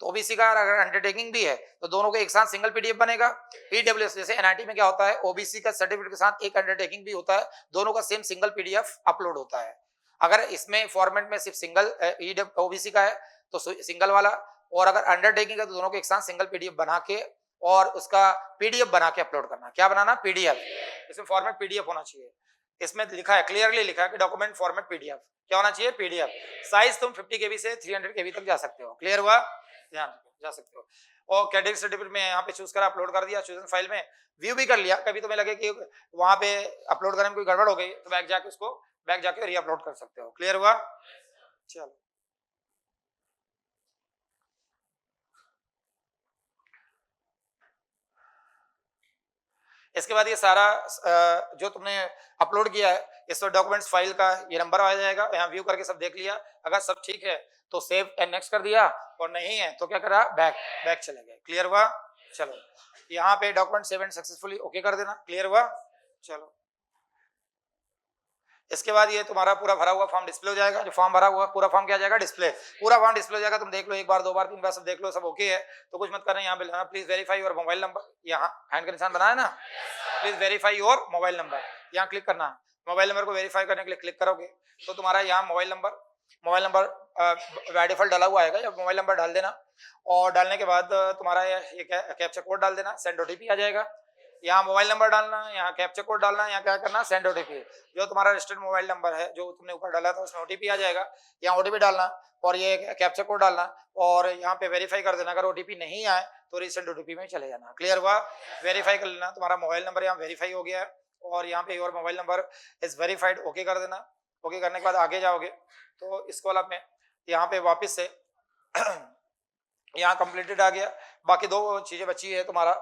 तो ओबीसी का अगर अंडरटेकिंग भी है तो दोनों को एक साथ सिंगल पीडीएफ बनेगा। ईडब्ल्यूएस जैसे एनआईटी में क्या होता है, ओबीसी का सर्टिफिकेट के साथ एक अंडरटेकिंग भी होता है, दोनों का सेम सिंगल पीडीएफ अपलोड होता है। अगर इसमें फॉर्मेट में सिर्फ सिंगल ओबीसी का है तो सिंगल वाला, और अगर अंडरटेकिंग है तो दोनों को एक साथ सिंगल पीडीएफ बना के और उसका पीडीएफ बना के अपलोड करना। क्या बनाना? पीडीएफ। इसमें फॉर्मेट पीडीएफ होना चाहिए। इसमें लिखा है, क्लियरली लिखा है कि डॉक्यूमेंट फॉर्मेट पीडीएफ क्या होना चाहिए, पीडीएफ। साइज तुम 50 केबी से 300 केबी तक जा सकते हो। क्लियर हुआ? ध्यान जा सकते हो। और कैटेगरी सर्टिफिकेट में यहाँ पे चूज करा, अपलोड कर दिया, चूजन फाइल में व्यू भी कर लिया। कभी तुम्हें लगे कि वहां पे अपलोड करने में कोई गड़बड़ हो गई तो बैक जाके री अपलोड कर सकते हो। क्लियर हुआ? चलो, इसके बाद ये सारा जो तुमने अपलोड किया है, इस डॉक्यूमेंट्स फाइल का ये नंबर आ जाएगा। यहाँ व्यू करके सब देख लिया, अगर सब ठीक है तो सेव एंड नेक्स्ट कर दिया, और नहीं है तो क्या करा, बैक चले गए। क्लियर हुआ? चलो, यहाँ पे document save and successfully okay कर देना। क्लियर हुआ? चलो, इसके बाद ये तुम्हारा पूरा भरा हुआ फॉर्म डिस्प्ले हो जाएगा। जो फॉर्म भरा हुआ पूरा फॉर्म क्या जाएगा, डिस्प्ले। पूरा फॉर्म डिस्प्ले हो जाएगा, तुम देख लो, 1 बार 2 बार 3 बार सब देख लो, सब ओके है तो कुछ मत करना। यहाँ पे please verify your mobile number, यहाँ हैंड का निशान बनाया ना, please verify your mobile number, यहाँ क्लिक करना। मोबाइल नंबर को वेरीफाई करने के लिए क्लिक करोगे तो तुम्हारा यहाँ मोबाइल नंबर बाय डिफॉल्ट डाला हुआ आएगा, मोबाइल नंबर डाल देना, और डालने के बाद तुम्हारा ये कैप्चा कोड डाल देना, सेंड ओटीपी आ जाएगा। यहाँ मोबाइल नंबर डालना, यहाँ कैप्चा कोड डालना, यहाँ क्या करना, सेंड ओटीपी। जो तुम्हारा रजिस्टर्ड मोबाइल नंबर है जो तुमने ऊपर डाला था उसमें ओटीपी आ जाएगा, यहाँ ओटीपी डालना और ये कैप्चा कोड डालना, और यहाँ पे वेरीफाई कर देना। अगर ओटीपी नहीं आए तो रीसेंड ओटीपी में चले जाना। क्लियर हुआ? वेरीफाई कर लेना, तुम्हारा मोबाइल नंबर यहाँ वेरीफाई हो गया है, और यहाँ पे your mobile number is verified, okay कर देना। ओके करने के बाद आगे जाओगे तो इस कॉलम में यहाँ पे वापस से यहाँ कंप्लीटेड आ गया। बाकी 2 चीजें बची है तुम्हारा।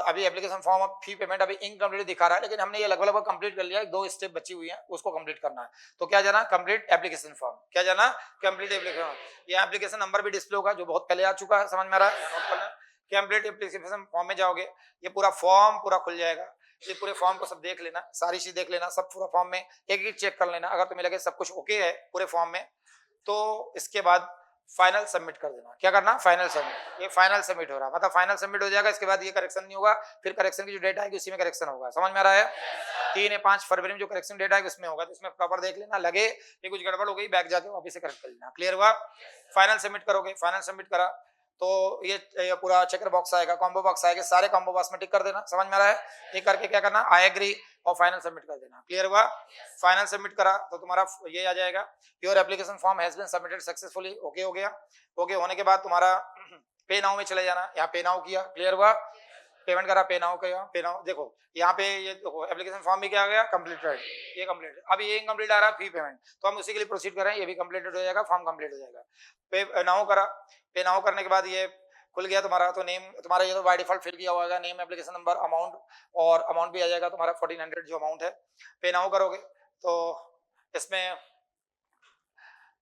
अभी application form of fee payment अभी इनकम्प्लीट दिखा रहा है, लेकिन हमने ये लगभग कंप्लीट कर लिया है। 2 स्टेप बची हुई है, उसको कंप्लीट करना है। तो क्या जाना, कंप्लीट एप्लीकेशन फॉर्म। क्या जाना, कंप्लीट एप्लीकेशन। ये एप्लीकेशन नंबर भी डिस्प्ले होगा जो बहुत पहले आ चुका है, समझ में आ रहा है? नोट करना। कंप्लीट एप्लीकेशन फॉर्म में जाओगे, ये पूरा फॉर्म पूरा खुल जाएगा। ये पूरे फॉर्म को सब देख लेना, सारी चीज देख लेना, सब पूरा फॉर्म में एक चेक कर लेना। अगर तुम्हें लगे सब कुछ ओके है पूरे फॉर्म में तो इसके बाद फाइनल सबमिट कर देना। क्या करना, फाइनल सबमिट। ये फाइनल सबमिट हो रहा है, मतलब फाइनल सबमिट हो जाएगा। इसके बाद ये करेक्शन नहीं होगा, फिर करेक्शन की जो डेट आएगी उसी में करेक्शन होगा। समझ में आ रहा है? 3 या 5 फरवरी में जो करेक्शन डेट आएगी उसमें होगा, तो इसमें प्रॉपर देख लेना। लगे ये कुछ गड़बड़ हो गई, बैक जाके वापस से करेक्ट कर लेना। क्लियर हुआ? फाइनल सबमिट करोगे, फाइनल सबमिट करा तो ये पूरा चेकर बॉक्स आएगा, कॉम्बो बॉक्स आएगा, सारे कॉम्बो बॉक्स में टिक कर देना। समझ में आ रहा है? ये करके क्या करना, आई एग्री और फाइनल सबमिट कर देना। क्लियर हुआ? फाइनल सबमिट करा तो तुम्हारा ये आ जाएगा, your application form has been submitted successfully. Okay हो गया। ओके होने के बाद तुम्हारा पे नाउ में चले जाना, यहाँ पे नाउ किया। क्लियर हुआ? पेमेंट करा, पे नाउ किया, पे नाउ देखो यहाँ पे ये देखो एप्लीकेशन फॉर्म भी क्या आ गया, कंप्लीटेड, ये कंप्लीटेड। अब ये इनकम्प्लीट आ रहा है फी पेमेंट, तो हम उसी के लिए प्रोसीड कर रहे हैं, ये भी कंप्लीटेड हो जाएगा, फॉर्म कंप्लीट हो जाएगा। पे नाउ करा, पे नाउ करने के बाद ये खुल गया तुम्हारा, तो नेम तुम्हारा ये तो बाय डिफॉल्ट फिल किया हुआ होगा, नेम, एप्लीकेशन नंबर, अमाउंट, और अमाउंट भी आ जाएगा तुम्हारा 1400 जो अमाउंट है। पे नाउ करोगे तो इसमें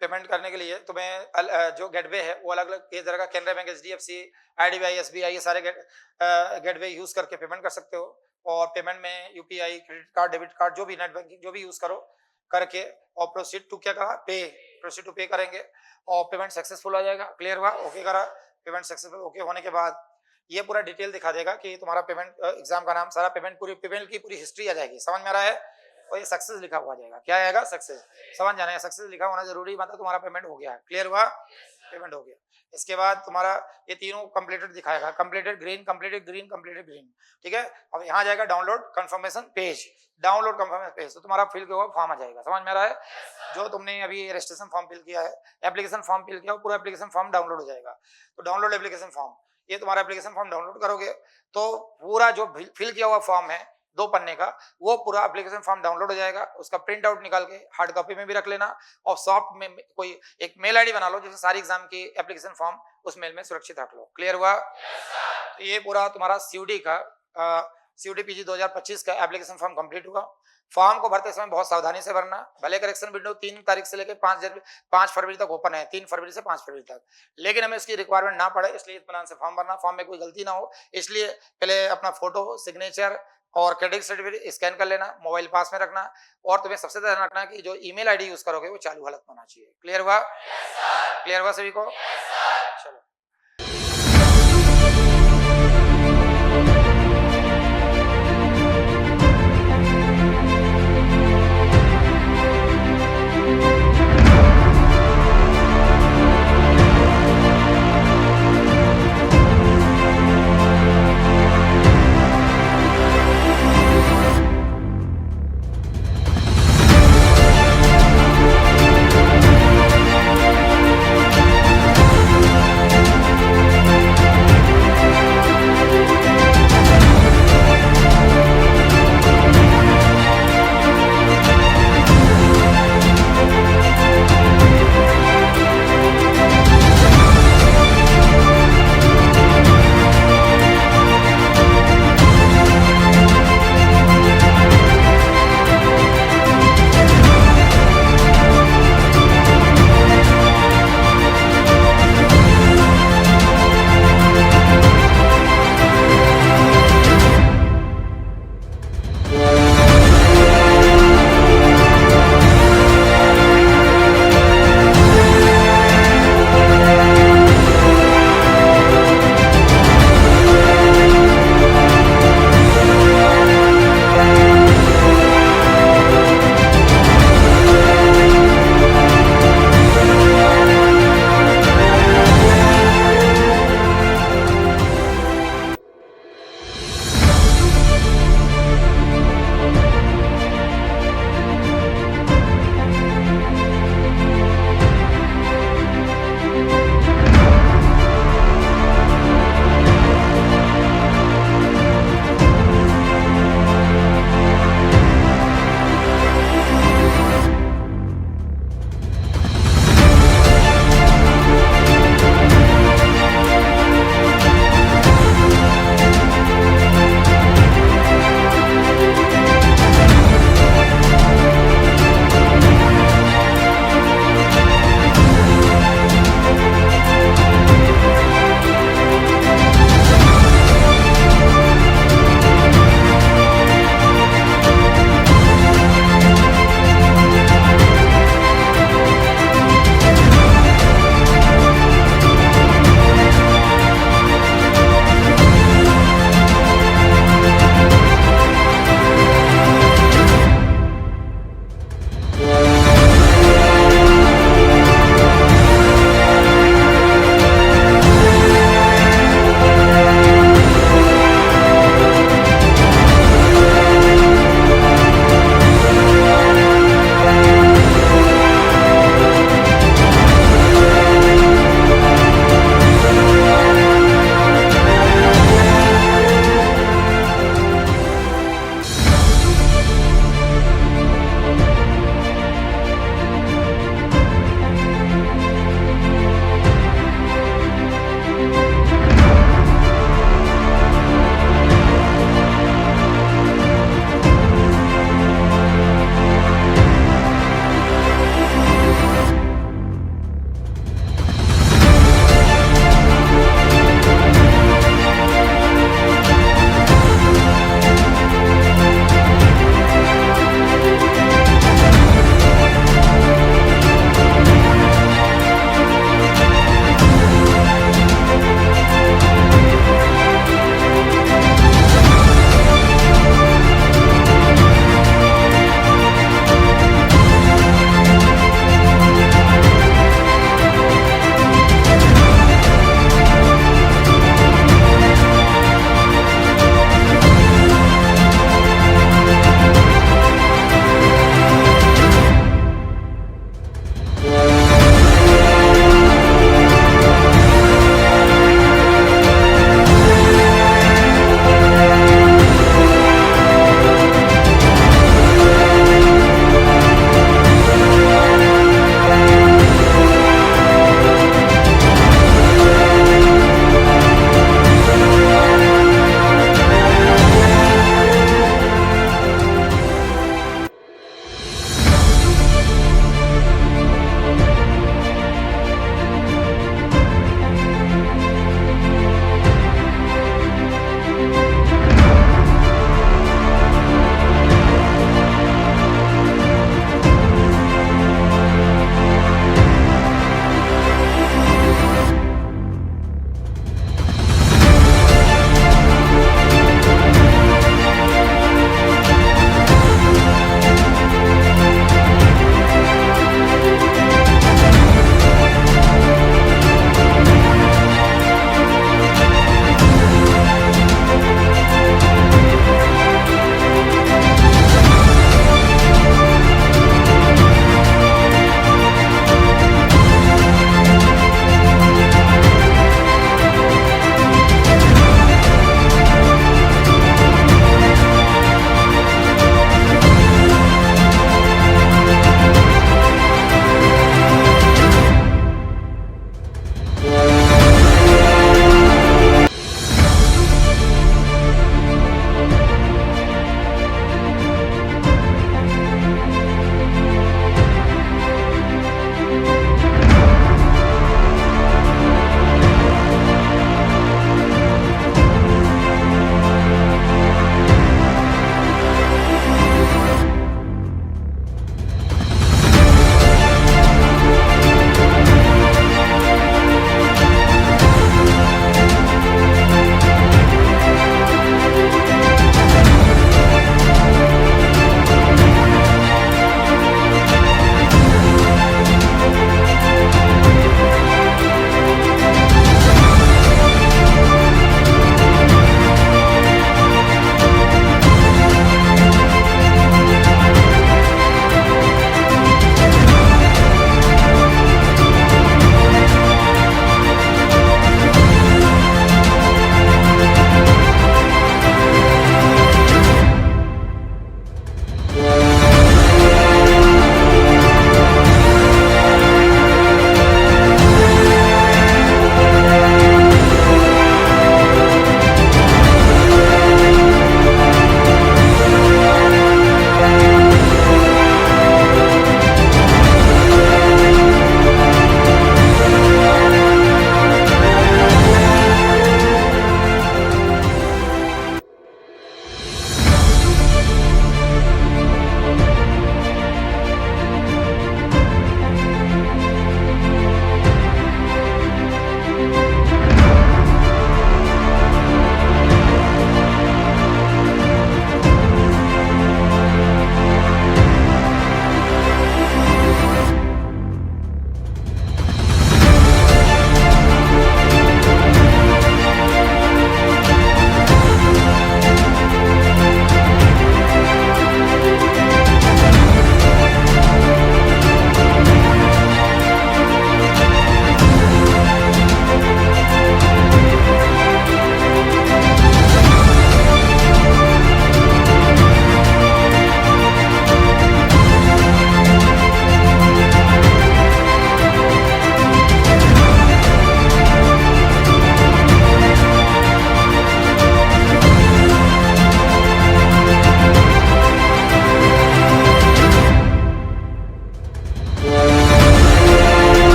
पेमेंट करने के लिए तुम्हें जो गेटवे है वो अलग अलग ये तरह का, Canara bank, HDFC, IDBI, SBI, ये सारे गेटवे यूज करके पेमेंट कर सकते हो। और पेमेंट में UPI, credit card, debit card, जो भी नेट बैंकिंग जो भी यूज करो करके, और प्रोसीड टू क्या कहा, पे, प्रोसीड टू पे करेंगे और पेमेंट सक्सेसफुल आ जाएगा। क्लियर हुआ? ओके करा, पेमेंट सक्सेसफुल ओके होने के बाद ये पूरा डिटेल दिखा देगा कि तुम्हारा पेमेंट एग्जाम का नाम, सारा पेमेंट, पूरी पेमेंट की पूरी हिस्ट्री आ जाएगी। समझ में आ रहा है? और ये सक्सेस लिखा हुआ जाएगा। क्या आएगा? सक्सेस। समझ जाना है, सक्सेस लिखा होना जरूरी, मतलब तुम्हारा पेमेंट हो गया। क्लियर हुआ? पेमेंट हो गया। इसके बाद तुम्हारा ये तीनों कंप्लीटेड दिखाएगा, completed green, completed green, completed green. ठीक है, अब यहाँ जाएगा download confirmation page, download confirmation page, तो तुम्हारा फिल किया हुआ फॉर्म आ जाएगा। समझ में आ रहा है? जो तुमने अभी रजिस्ट्रेशन फॉर्म फिल किया है, एप्लीकेशन फॉर्म फिल किया, पूरा एप्लीकेशन फॉर्म डाउनलोड हो जाएगा। तो डाउनलोड एप्लीकेशन फॉर्म, ये तुम्हारा एप्लीकेशन फॉर्म डाउनलोड करोगे तो पूरा जो फिल किया हुआ फॉर्म है 2 पन्ने का, वो पूरा एप्लीकेशन फॉर्म डाउनलोड हो जाएगा। उसका प्रिंट आउट निकाल के हार्ड कॉपी में भी रख लेना, और सॉफ्ट में कोई एक मेल आईडी बना लो जिसमें सारी एग्जाम की एप्लीकेशन फॉर्म उस मेल में सुरक्षित रख लो। क्लियर हुआ? तो ये पूरा तुम्हारा CUD का CUD PG 2025 का एप्लीकेशन फॉर्म कंप्लीट हुआ। फॉर्म को भरते समय बहुत सावधानी से भरना। भले करेक्शन विंडो 3 तारीख से लेकर 5 फरवरी तक ओपन है, 3 फरवरी से 5 फरवरी तक, लेकिन हमें इसकी रिक्वायरमेंट ना पड़े इसलिए इत्मीनान से फॉर्म भरना, फॉर्म में कोई गलती ना हो, इसलिए पहले अपना फोटो, सिग्नेचर और क्रेडिट सर्टिफिकेट स्कैन कर लेना, मोबाइल पास में रखना, और तुम्हें सबसे ध्यान रखना कि जो ईमेल आईडी यूज करोगे वो चालू हालत में होना चाहिए। क्लियर हुआ? क्लियर हुआ सभी को? चलो।